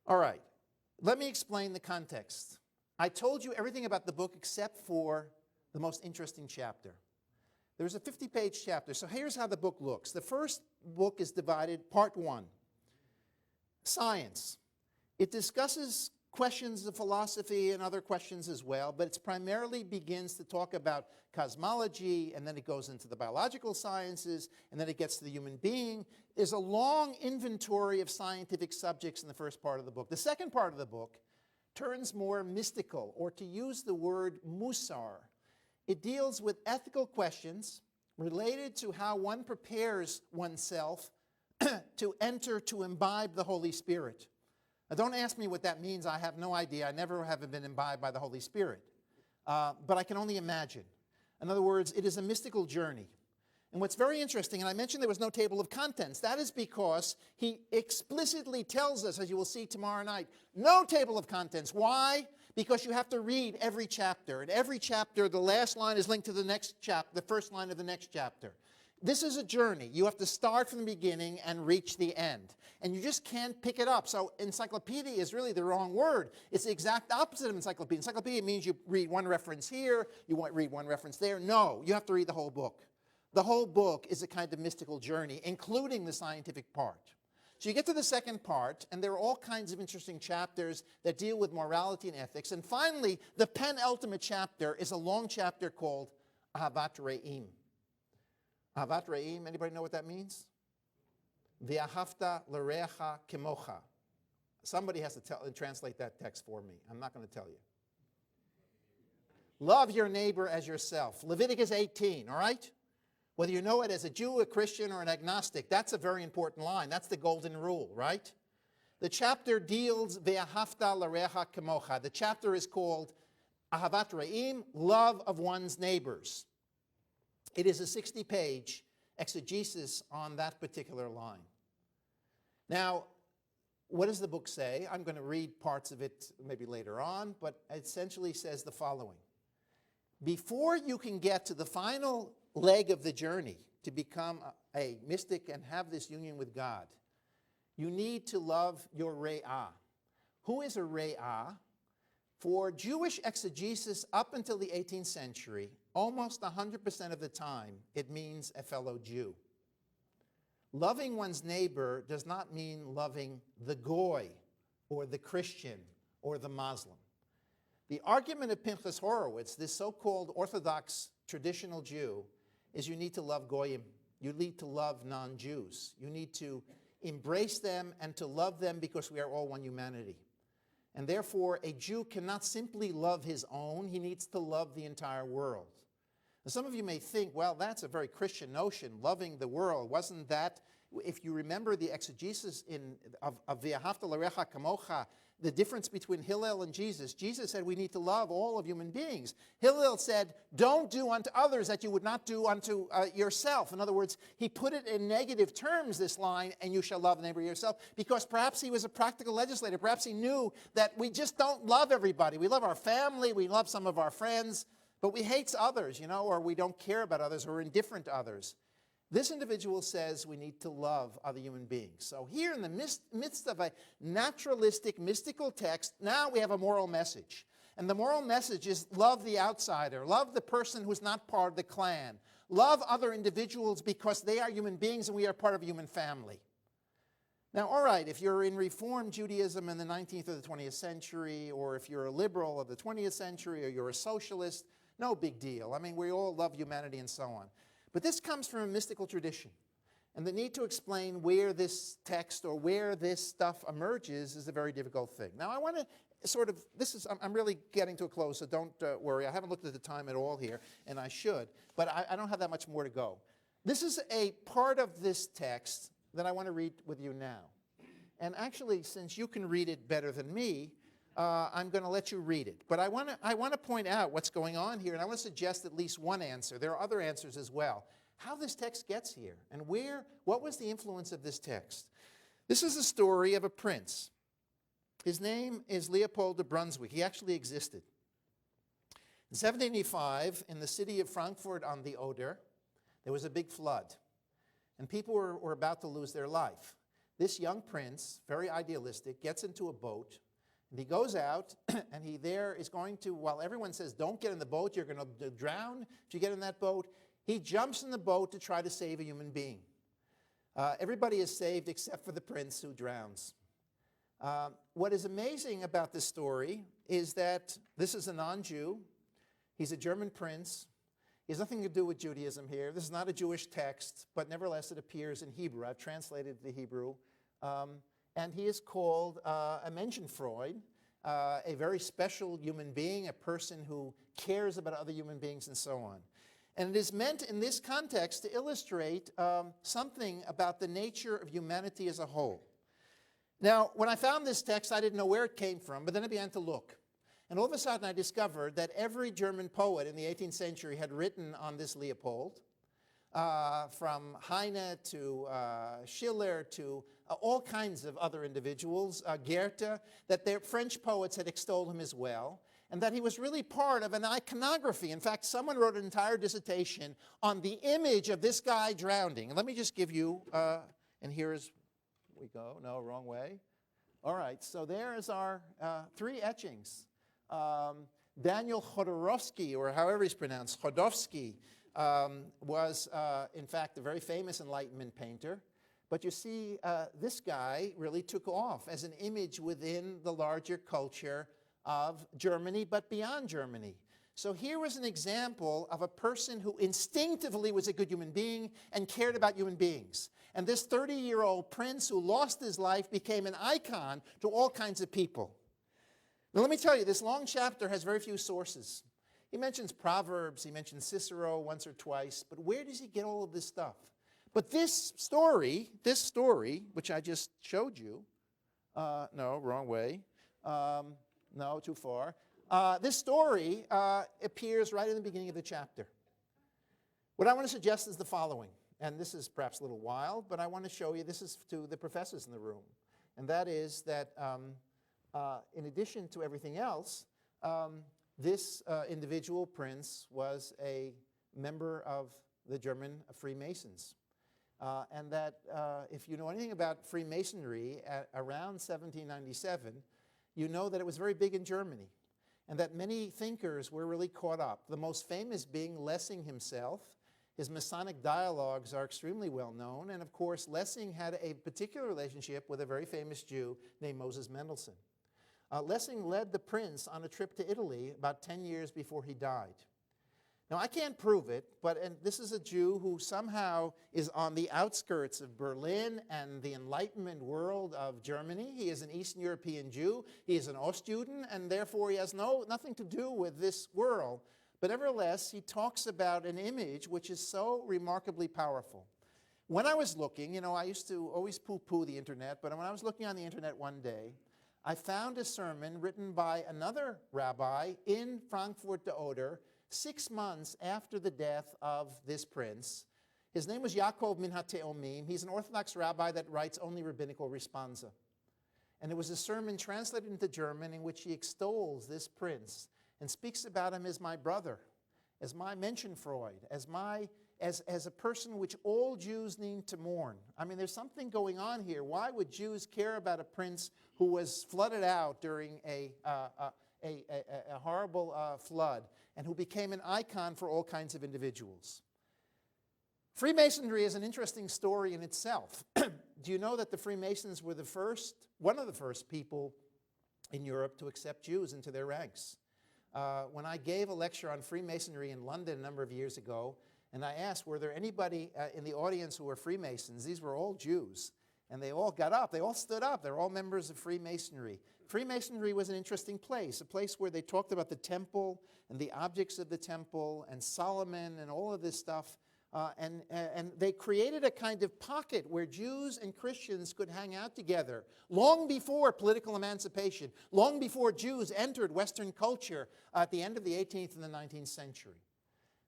All right, let me explain the context. I told you everything about the book except for the most interesting chapter. There's a 50-page chapter, so here's how the book looks. The first book is divided, part 1, science. It discusses questions of philosophy and other questions as well, but it primarily begins to talk about cosmology, and then it goes into the biological sciences, and then it gets to the human being. There's a long inventory of scientific subjects in the first part of the book. The second part of the book turns more mystical, or to use the word musar. It deals with ethical questions related to how one prepares oneself to enter, to imbibe the Holy Spirit. Now, don't ask me what that means. I have no idea. I never have been imbibed by the Holy Spirit. But I can only imagine. In other words, it is a mystical journey. And what's very interesting, and I mentioned there was no table of contents, that is because he explicitly tells us, as you will see tomorrow night, no table of contents. Why? Because you have to read every chapter. And every chapter, the last line is linked to the next chapter, the first line of the next chapter. This is a journey. You have to start from the beginning and reach the end. And you just can't pick it up. So encyclopedia is really the wrong word. It's the exact opposite of encyclopedia. Encyclopedia means you read one reference here, you won't read one reference there. No, you have to read the whole book. The whole book is a kind of mystical journey, including the scientific part. So you get to the second part, and there are all kinds of interesting chapters that deal with morality and ethics. And finally, the penultimate chapter is a long chapter called Ahavat Re'im. Ahavat Re'im, anybody know what that means? V'ahavta l'reacha kemocha. Somebody has to translate that text for me. I'm not going to tell you. Love your neighbor as yourself. Leviticus 18, all right? Whether you know it as a Jew, a Christian, or an agnostic, that's a very important line. That's the golden rule, right? The chapter deals Ve'ahavta l'reacha kemocha. The chapter is called Ahavat Re'im, love of one's neighbors. It is a 60-page exegesis on that particular line. Now, what does the book say? I'm going to read parts of it maybe later on, but it essentially says the following. Before you can get to the final leg of the journey to become a mystic and have this union with God, you need to love your Re'ah. Who is a Re'ah? For Jewish exegesis up until the 18th century, almost 100% of the time, it means a fellow Jew. Loving one's neighbor does not mean loving the Goy or the Christian or the Muslim. The argument of Pinhas Hurwitz, this so-called Orthodox traditional Jew, is you need to love Goyim. You need to love non-Jews. You need to embrace them and to love them because we are all one humanity. And therefore, a Jew cannot simply love his own. He needs to love the entire world. Now, some of you may think, well, that's a very Christian notion, loving the world. Wasn't that, if you remember the exegesis of Ve'ahavta l'reacha kamocha, the difference between Hillel and Jesus? Jesus said we need to love all of human beings. Hillel said, don't do unto others that you would not do unto yourself. In other words, he put it in negative terms, this line, and you shall love the neighbor yourself, because perhaps he was a practical legislator. Perhaps he knew that we just don't love everybody. We love our family, we love some of our friends, but we hate others, or we don't care about others, or we're indifferent to others. This individual says we need to love other human beings. So here in the midst of a naturalistic, mystical text, now we have a moral message. And the moral message is love the outsider, love the person who's not part of the clan, love other individuals because they are human beings and we are part of a human family. Now, all right, if you're in Reform Judaism in the 19th or the 20th century, or if you're a liberal of the 20th century, or you're a socialist, no big deal. I mean, we all love humanity and so on. But this comes from a mystical tradition. And the need to explain where this text or where this stuff emerges is a very difficult thing. Now, I want to I'm really getting to a close, so don't worry. I haven't looked at the time at all here, and I should. But I don't have that much more to go. This is a part of this text that I want to read with you now. And actually, since you can read it better than me, I'm going to let you read it. But I want to point out what's going on here, and I want to suggest at least one answer. There are other answers as well. How this text gets here, and what was the influence of this text? This is the story of a prince. His name is Leopold of Brunswick. He actually existed. In 1785, in the city of Frankfurt on the Oder, there was a big flood, and people were about to lose their life. This young prince, very idealistic, gets into a boat, and he goes out, and he there is going to, while everyone says, don't get in the boat, you're going to drown if you get in that boat, he jumps in the boat to try to save a human being. Everybody is saved except for the prince who drowns. What is amazing about this story is that this is a non-Jew. He's a German prince. He has nothing to do with Judaism here. This is not a Jewish text, but nevertheless it appears in Hebrew. I've translated the Hebrew. And he is called a Menschenfreund, a very special human being, a person who cares about other human beings and so on. And it is meant in this context to illustrate something about the nature of humanity as a whole. Now, when I found this text, I didn't know where it came from, but then I began to look. And all of a sudden, I discovered that every German poet in the 18th century had written on this Leopold, from Heine to Schiller to all kinds of other individuals, Goethe, that their French poets had extolled him as well, and that he was really part of an iconography. In fact, someone wrote an entire dissertation on the image of this guy drowning. And let me just give you, and here's, we go, no, wrong way. All right, so there's our 3 etchings. Daniel Chodorowski, or however he's pronounced, Chodowski, was, in fact, a very famous Enlightenment painter. But you see, this guy really took off as an image within the larger culture of Germany, but beyond Germany. So here was an example of a person who instinctively was a good human being and cared about human beings. And this 30-year-old prince who lost his life became an icon to all kinds of people. Now let me tell you, this long chapter has very few sources. He mentions Proverbs, he mentions Cicero once or twice, but where does he get all of this stuff? But this story, which I just showed you, no, wrong way, no, too far. This story appears right in the beginning of the chapter. What I want to suggest is the following, and this is perhaps a little wild, but I want to show you, this is to the professors in the room, and that is that in addition to everything else, this individual prince was a member of the German Freemasons. And that if you know anything about Freemasonry around 1797, you know that it was very big in Germany, and that many thinkers were really caught up, the most famous being Lessing himself. His Masonic dialogues are extremely well known, and of course Lessing had a particular relationship with a very famous Jew named Moses Mendelssohn. Lessing led the prince on a trip to Italy about 10 years before he died. Now, I can't prove it, but this is a Jew who somehow is on the outskirts of Berlin and the Enlightenment world of Germany. He is an Eastern European Jew. He is an Ostjuden, and therefore he has nothing to do with this world. But nevertheless, he talks about an image which is so remarkably powerful. When I was looking, you know, I used to always poo-poo the internet, but when I was looking on the internet one day, I found a sermon written by another rabbi in Frankfurt the Oder, 6 months after the death of this prince. His name was Yaakov min ha-Te'omim. He's an Orthodox rabbi that writes only rabbinical responsa. And it was a sermon translated into German in which he extols this prince and speaks about him as my brother, as my Menschenfreund, as a person which all Jews need to mourn. I mean, there's something going on here. Why would Jews care about a prince who was flooded out during a horrible flood, and who became an icon for all kinds of individuals? Freemasonry is an interesting story in itself. Do you know that the Freemasons were one of the first people in Europe to accept Jews into their ranks? When I gave a lecture on Freemasonry in London a number of years ago, and I asked, were there anybody in the audience who were Freemasons? These were all Jews. And they all got up. They all stood up. They're all members of Freemasonry. Freemasonry was an interesting place, a place where they talked about the temple and the objects of the temple and Solomon and all of this stuff. And they created a kind of pocket where Jews and Christians could hang out together long before political emancipation, long before Jews entered Western culture at the end of the 18th and the 19th century.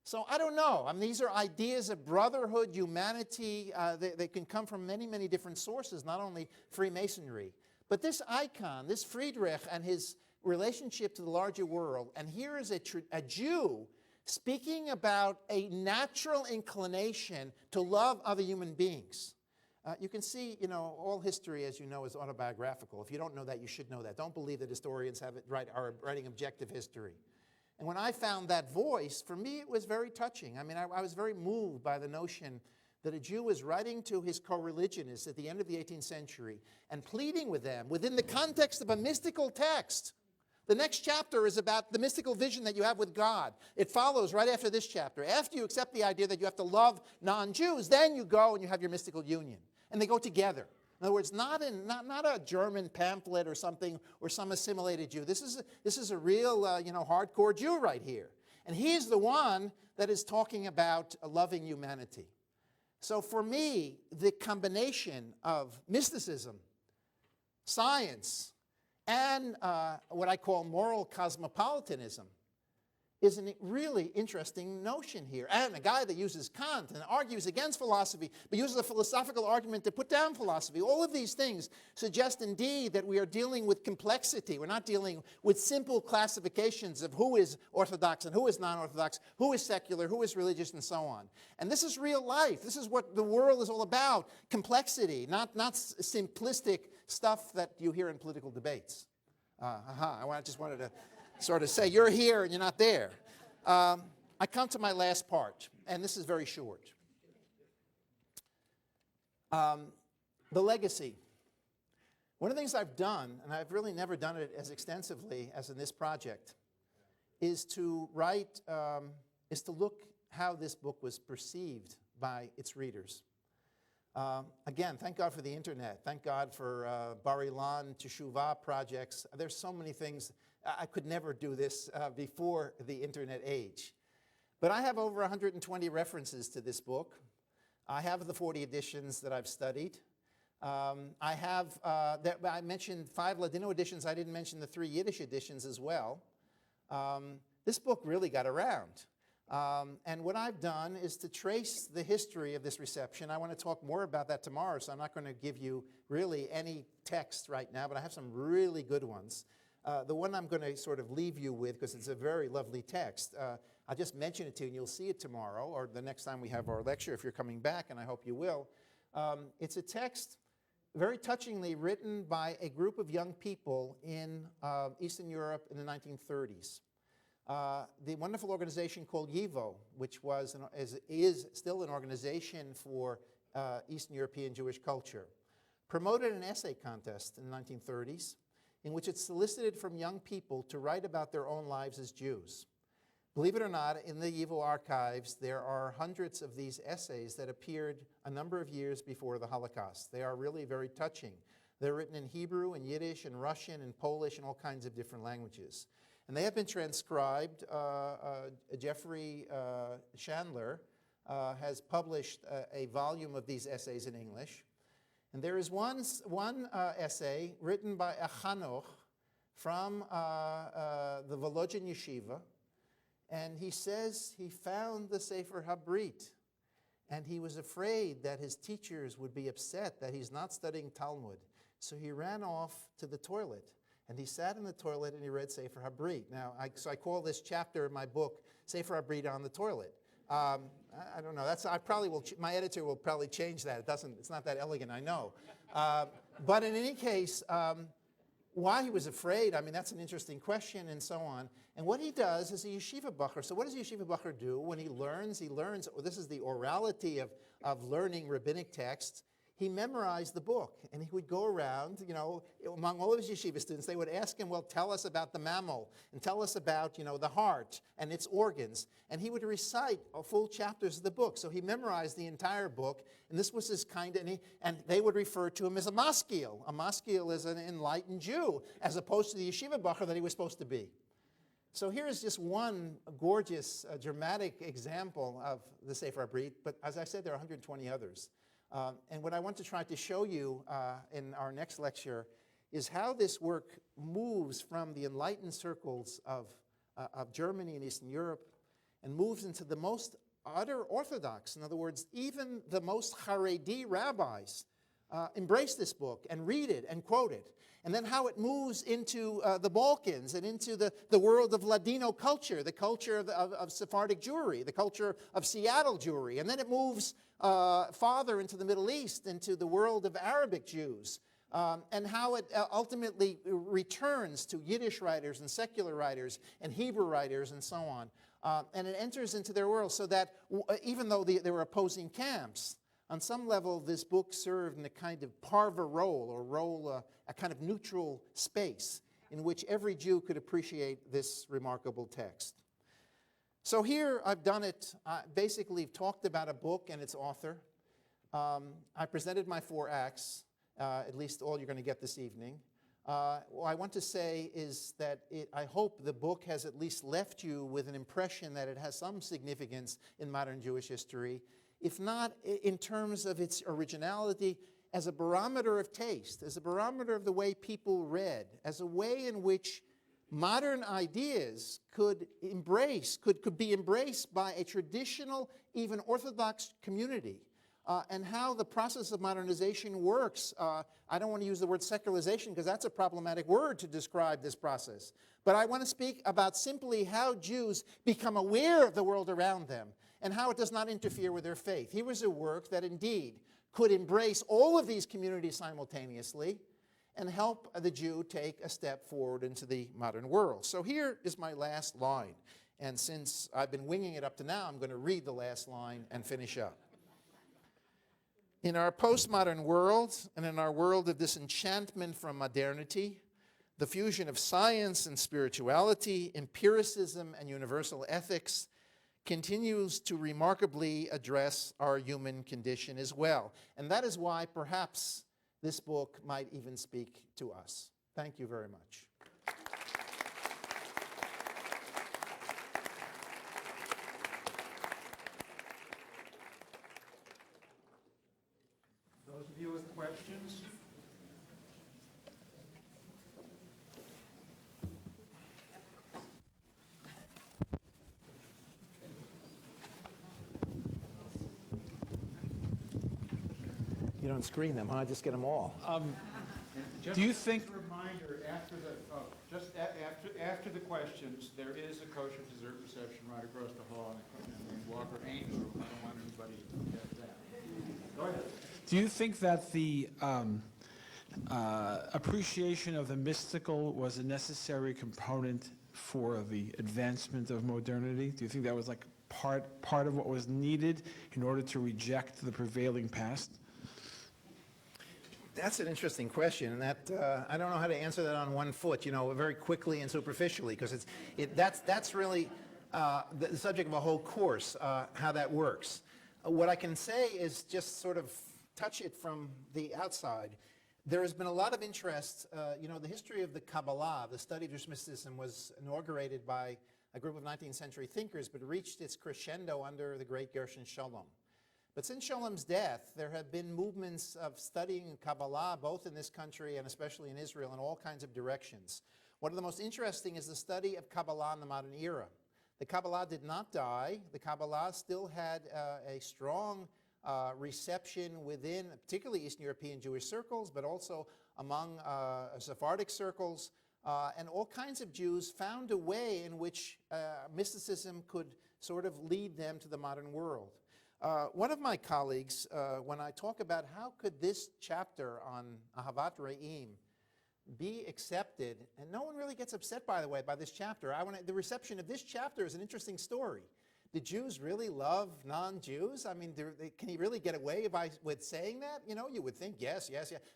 So I don't know. I mean, these are ideas of brotherhood, humanity. They can come from many, many different sources, not only Freemasonry. But this icon, this Friedrich and his relationship to the larger world. And here is a Jew speaking about a natural inclination to love other human beings. You can see, all history, as you know, is autobiographical. If you don't know that, you should know that. Don't believe that historians are writing objective history. And when I found that voice, for me, it was very touching. I mean, I was very moved by the notion that a Jew was writing to his co-religionists at the end of the 18th century and pleading with them within the context of a mystical text. The next chapter is about the mystical vision that you have with God. It follows right after this chapter. After you accept the idea that you have to love non-Jews, then you go and you have your mystical union. And they go together. In other words, not a German pamphlet or something, or some assimilated Jew. This is a real, hardcore Jew right here. And he's the one that is talking about loving humanity. So for me, the combination of mysticism, science, and what I call moral cosmopolitanism is a really interesting notion here. And a guy that uses Kant and argues against philosophy, but uses a philosophical argument to put down philosophy. All of these things suggest indeed that we are dealing with complexity. We're not dealing with simple classifications of who is orthodox and who is non-orthodox, who is secular, who is religious, and so on. And this is real life. This is what the world is all about. Complexity, not simplistic stuff that you hear in political debates. I just wanted to sort of say, you're here and you're not there. I come to my last part, and this is very short. The legacy. One of the things I've done, and I've really never done it as extensively as in this project, is to look how this book was perceived by its readers. Again, thank God for the internet. Thank God for Bar Ilan, Teshuvah projects. There's so many things. I could never do this before the internet age. But I have over 120 references to this book. I have the 40 editions that I've studied. I mentioned 5 Ladino editions. I didn't mention the 3 Yiddish editions as well. This book really got around. And what I've done is to trace the history of this reception. I want to talk more about that tomorrow, so I'm not going to give you really any text right now, but I have some really good ones. The one I'm going to sort of leave you with, because it's a very lovely text, I'll just mention it to you and you'll see it tomorrow or the next time we have our lecture if you're coming back, and I hope you will. It's a text very touchingly written by a group of young people in Eastern Europe in the 1930s. The wonderful organization called YIVO, which is still an organization for Eastern European Jewish culture, promoted an essay contest in the 1930s in which it solicited from young people to write about their own lives as Jews. Believe it or not, in the YIVO archives, there are hundreds of these essays that appeared a number of years before the Holocaust. They are really very touching. They're written in Hebrew and Yiddish and Russian and Polish and all kinds of different languages. And they have been transcribed. Jeffrey Chandler has published a volume of these essays in English. And there is one essay written by a Chanoch from the Volodyin Yeshiva. And he says he found the Sefer ha-Brit. And he was afraid that his teachers would be upset that he's not studying Talmud. So he ran off to the toilet. And he sat in the toilet and he read Sefer ha-Brit. Now, so I call this chapter in my book Sefer ha-Brit on the toilet. I don't know. My editor will probably change that. It's not that elegant, I know. But in any case, why he was afraid, I mean, that's an interesting question and so on. And what he does is a yeshiva bacher. So what does a yeshiva bacher do when he learns? This is the orality of learning rabbinic texts. He memorized the book, and he would go around, among all of his yeshiva students, they would ask him, well, tell us about the mammal, and tell us about, the heart and its organs. And he would recite full chapters of the book. So he memorized the entire book, and this was his and they would refer to him as a maskil. A maskil is an enlightened Jew, as opposed to the yeshiva bacher that he was supposed to be. So here's just one gorgeous, dramatic example of the Sefer ha-Brit, but as I said, there are 120 others. And what I want to try to show you in our next lecture is how this work moves from the enlightened circles of Germany and Eastern Europe and moves into the most utter orthodox. In other words, even the most Haredi rabbis embrace this book and read it and quote it. And then how it moves into the Balkans and into the world of Ladino culture, the culture of Sephardic Jewry, the culture of Seattle Jewry. And then it moves farther into the Middle East, into the world of Arabic Jews. And how it ultimately returns to Yiddish writers and secular writers and Hebrew writers and so on. And it enters into their world so that even though they were opposing camps, on some level this book served in a kind of parva role, or role, a kind of neutral space in which every Jew could appreciate this remarkable text. So here I've done it, basically talked about a book and its author. I presented my 4 acts. At least all you're going to get this evening. What I want to say is that I hope the book has at least left you with an impression that it has some significance in modern Jewish history, if not in terms of its originality, as a barometer of taste, as a barometer of the way people read, as a way in which modern ideas could be embraced by a traditional, even Orthodox community. And how the process of modernization works. I don't want to use the word secularization because that's a problematic word to describe this process. But I want to speak about simply how Jews become aware of the world around them and how it does not interfere with their faith. Here was a work that indeed could embrace all of these communities simultaneously and help the Jew take a step forward into the modern world. So here is my last line. And since I've been winging it up to now, I'm going to read the last line and finish up. In our postmodern world, and in our world of disenchantment from modernity, the fusion of science and spirituality, empiricism and universal ethics continues to remarkably address our human condition as well. And that is why perhaps this book might even speak to us. Thank you very much.
Those of you with questions?
You don't screen them, huh? Just get them all.
Do you think? Just a reminder, after the questions, there is a kosher dessert reception right across the hall in Walker Haynes room. I don't want anybody to get that. Go ahead.
Do you think that the appreciation of the mystical was a necessary component for the advancement of modernity? Do you think that was like part of what was needed in order to reject the prevailing past?
That's an interesting question, and that I don't know how to answer that on one foot, very quickly and superficially, because that's really the subject of a whole course, how that works. What I can say is just sort of touch it from the outside. There has been a lot of interest. The history of the Kabbalah, the study of Jewish mysticism, was inaugurated by a group of 19th century thinkers, but reached its crescendo under the great Gershon Shalom. But since Shalom's death, there have been movements of studying Kabbalah, both in this country and especially in Israel, in all kinds of directions. One of the most interesting is the study of Kabbalah in the modern era. The Kabbalah did not die. The Kabbalah still had a strong reception within, particularly Eastern European Jewish circles, but also among Sephardic circles. And all kinds of Jews found a way in which mysticism could sort of lead them to the modern world. One of my colleagues, when I talk about how could this chapter on Ahavat Re'im be accepted, and no one really gets upset, by the way, by this chapter. The reception of this chapter is an interesting story. Do Jews really love non-Jews? I mean, can he really get away with saying that? You would think yes,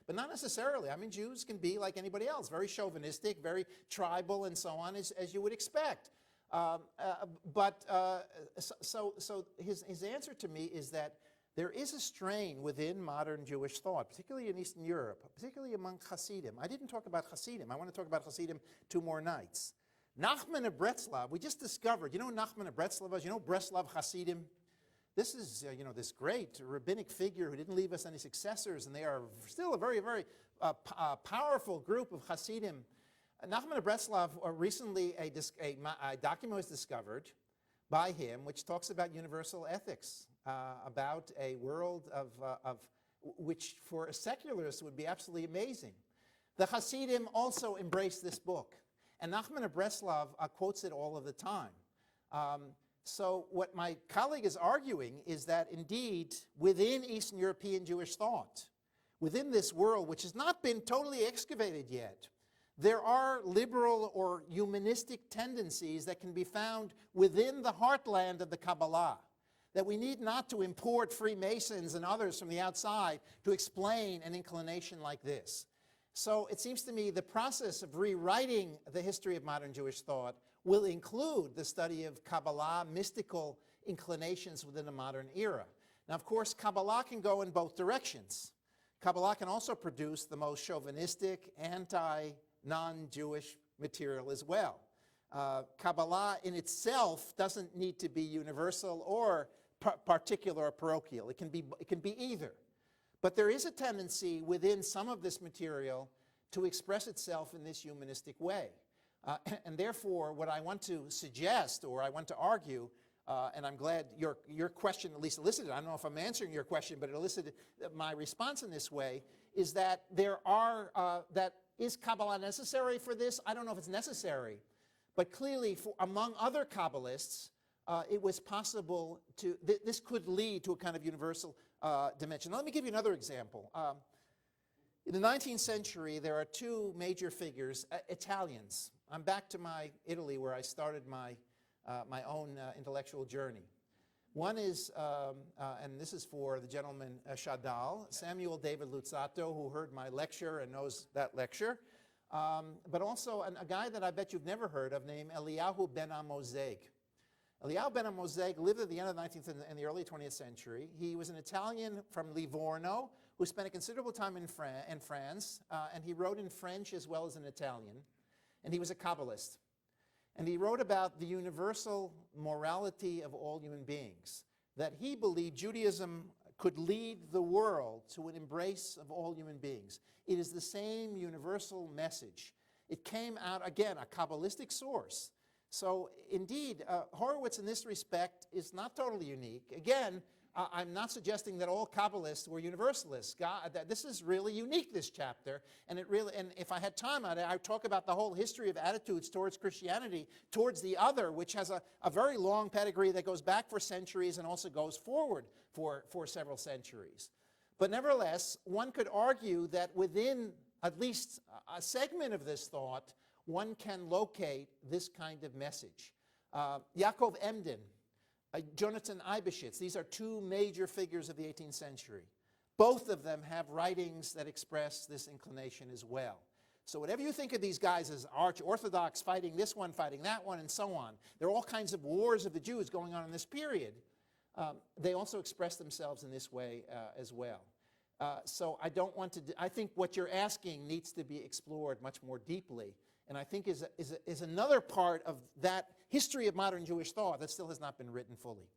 but not necessarily. I mean, Jews can be like anybody else, very chauvinistic, very tribal, and so on, as you would expect. So his answer to me is that there is a strain within modern Jewish thought, particularly in Eastern Europe, particularly among Hasidim. I didn't talk about Hasidim. I want to talk about Hasidim 2 more nights. Nachman of Breslov, we just discovered, Nachman of Breslov is, Breslov Hasidim? This is, this great rabbinic figure who didn't leave us any successors, and they are still a very, very powerful group of Hasidim. Nachman of Breslov, recently a document was discovered by him which talks about universal ethics, about a world which for a secularist would be absolutely amazing. The Hasidim also embraced this book, and Nachman of Breslov quotes it all of the time. So what my colleague is arguing is that indeed within Eastern European Jewish thought, within this world which has not been totally excavated yet, there are liberal or humanistic tendencies that can be found within the heartland of the Kabbalah, that we need not to import Freemasons and others from the outside to explain an inclination like this. So it seems to me the process of rewriting the history of modern Jewish thought will include the study of Kabbalah, mystical inclinations within the modern era. Now, of course, Kabbalah can go in both directions. Kabbalah can also produce the most chauvinistic, non-Jewish material as well. Kabbalah in itself doesn't need to be universal or particular or parochial. It can be either. But there is a tendency within some of this material to express itself in this humanistic way. And therefore, what I want to suggest, or I want to argue, and I'm glad your question at least elicited, I don't know if I'm answering your question, but it elicited my response in this way, is that is Kabbalah necessary for this? I don't know if it's necessary. But clearly, among other Kabbalists, it was possible to, this could lead to a kind of universal dimension. Now, let me give you another example. In the 19th century, there are two major figures, Italians. I'm back to Italy, where I started my own intellectual journey. One is, and this is for the gentleman Shadal, Samuel David Luzzatto, who heard my lecture and knows that lecture, but also a guy that I bet you've never heard of named Eliyahu ben Amozeg. Eliyahu ben Amozeg lived at the end of the 19th and the early 20th century. He was an Italian from Livorno who spent a considerable time in France, and he wrote in French as well as in Italian, and he was a Kabbalist. And he wrote about the universal morality of all human beings, that he believed Judaism could lead the world to an embrace of all human beings. It is the same universal message. It came out, again, a Kabbalistic source. So indeed, Hurwitz in this respect is not totally unique. Again, I'm not suggesting that all Kabbalists were universalists. This is really unique, this chapter, and if I had time, I'd talk about the whole history of attitudes towards Christianity, towards the other, which has a very long pedigree that goes back for centuries and also goes forward for several centuries. But nevertheless, one could argue that within at least a segment of this thought, one can locate this kind of message. Yaakov Emden, Jonathan Eibeshitz, these are two major figures of the 18th century. Both of them have writings that express this inclination as well. So whatever you think of these guys as arch-Orthodox, fighting this one, fighting that one, and so on, there are all kinds of wars of the Jews going on in this period. They also express themselves in this way as well. So I don't want to, I think what you're asking needs to be explored much more deeply, and I think is another part of that history of modern Jewish thought that still has not been written fully.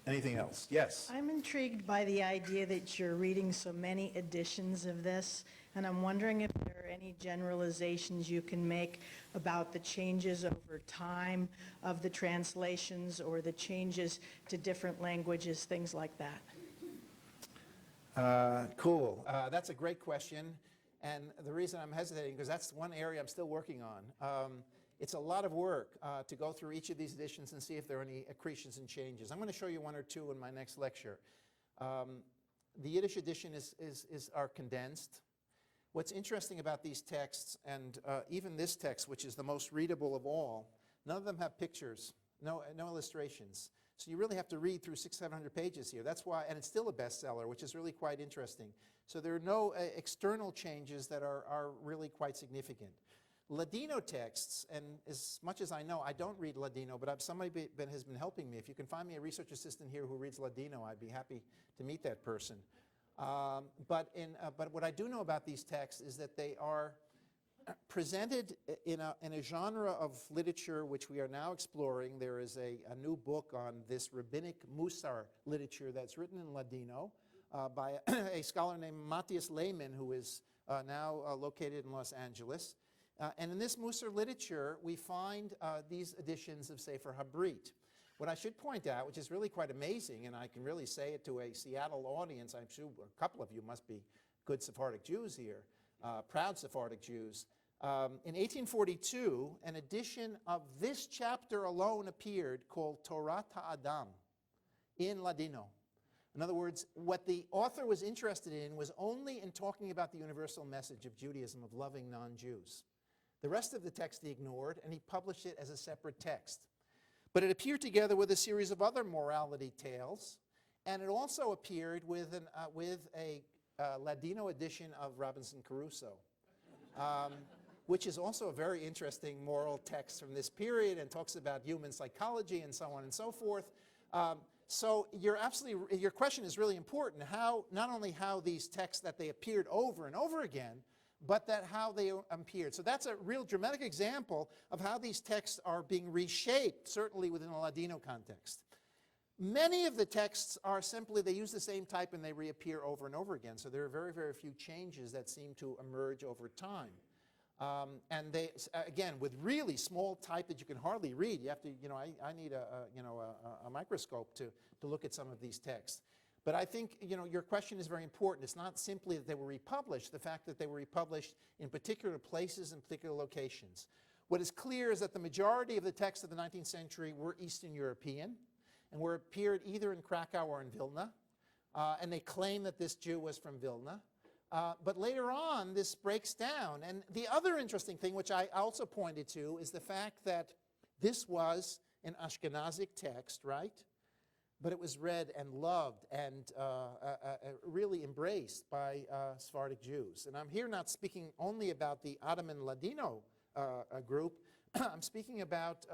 Anything else? Yes.
I'm intrigued by the idea that you're reading so many editions of this, and I'm wondering if there are any generalizations you can make about the changes over time of the translations or the changes to different languages, things like that.
Cool. That's a great question. And the reason I'm hesitating, because that's one area I'm still working on. It's a lot of work to go through each of these editions and see if there are any accretions and changes. I'm going to show you one or two in my next lecture. The Yiddish edition are condensed. What's interesting about these texts, and even this text, which is the most readable of all, none of them have pictures, no illustrations. So you really have to read through 600-700 pages here. That's why, and it's still a bestseller, which is really quite interesting. So there are no external changes that are really quite significant. Ladino texts, and as much as I know, I don't read Ladino, but somebody has been helping me. If you can find me a research assistant here who reads Ladino, I'd be happy to meet that person. But what I do know about these texts is that they are presented in a genre of literature which we are now exploring. There is a new book on this rabbinic Musar literature that's written in Ladino by a scholar named Matthias Lehmann, who is now located in Los Angeles. And in this Musar literature, we find these editions of Sefer ha-Brit, What I should point out, which is really quite amazing, and I can really say it to a Seattle audience, I'm sure a couple of you must be good Sephardic Jews here, proud Sephardic Jews. In 1842, an edition of this chapter alone appeared called Torah Ha'adam in Ladino. In other words, what the author was interested in was only in talking about the universal message of Judaism, of loving non-Jews. The rest of the text he ignored, and he published it as a separate text. But it appeared together with a series of other morality tales, and it also appeared with a Ladino edition of Robinson Crusoe, which is also a very interesting moral text from this period and talks about human psychology and so on and so forth. So your question is really important, not only how these texts that they appeared over and over again, but how they appeared. So that's a real dramatic example of how these texts are being reshaped, certainly within a Ladino context. Many of the texts are simply, they use the same type and they reappear over and over again. So there are very, very few changes that seem to emerge over time. And they, again, with really small type that you can hardly read, you have to, I need a microscope to look at some of these texts. But I think, your question is very important. It's not simply that they were republished, the fact that they were republished in particular places and particular locations. What is clear is that the majority of the texts of the 19th century were Eastern European and appeared either in Krakow or in Vilna. And they claim that this Jew was from Vilna. But later on, this breaks down. And the other interesting thing, which I also pointed to, is the fact that this was an Ashkenazic text, right? But it was read and loved and really embraced by Sephardic Jews. And I'm here not speaking only about the Ottoman Ladino group. I'm speaking about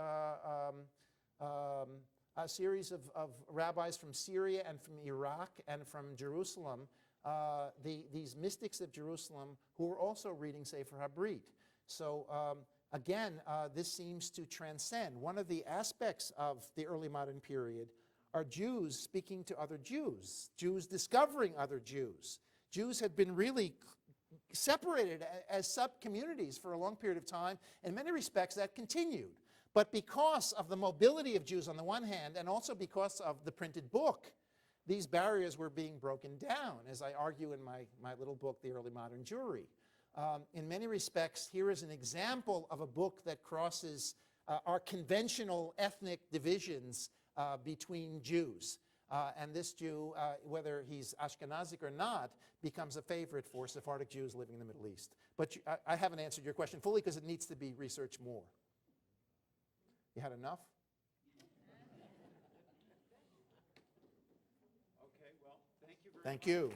a series of rabbis from Syria and from Iraq and from Jerusalem, these mystics of Jerusalem who were also reading Sefer ha-Brit. So again, this seems to transcend. One of the aspects of the early modern period are Jews speaking to other Jews, Jews discovering other Jews. Jews had been really separated as sub-communities for a long period of time. In many respects, that continued. But because of the mobility of Jews on the one hand, and also because of the printed book, these barriers were being broken down, as I argue in my little book, The Early Modern Jewry. In many respects, here is an example of a book that crosses our conventional ethnic divisions between Jews. And this Jew, whether he's Ashkenazic or not, becomes a favorite for Sephardic Jews living in the Middle East. But I haven't answered your question fully because it needs to be researched more. You had enough?
Okay, well, thank you very much.
Thank you.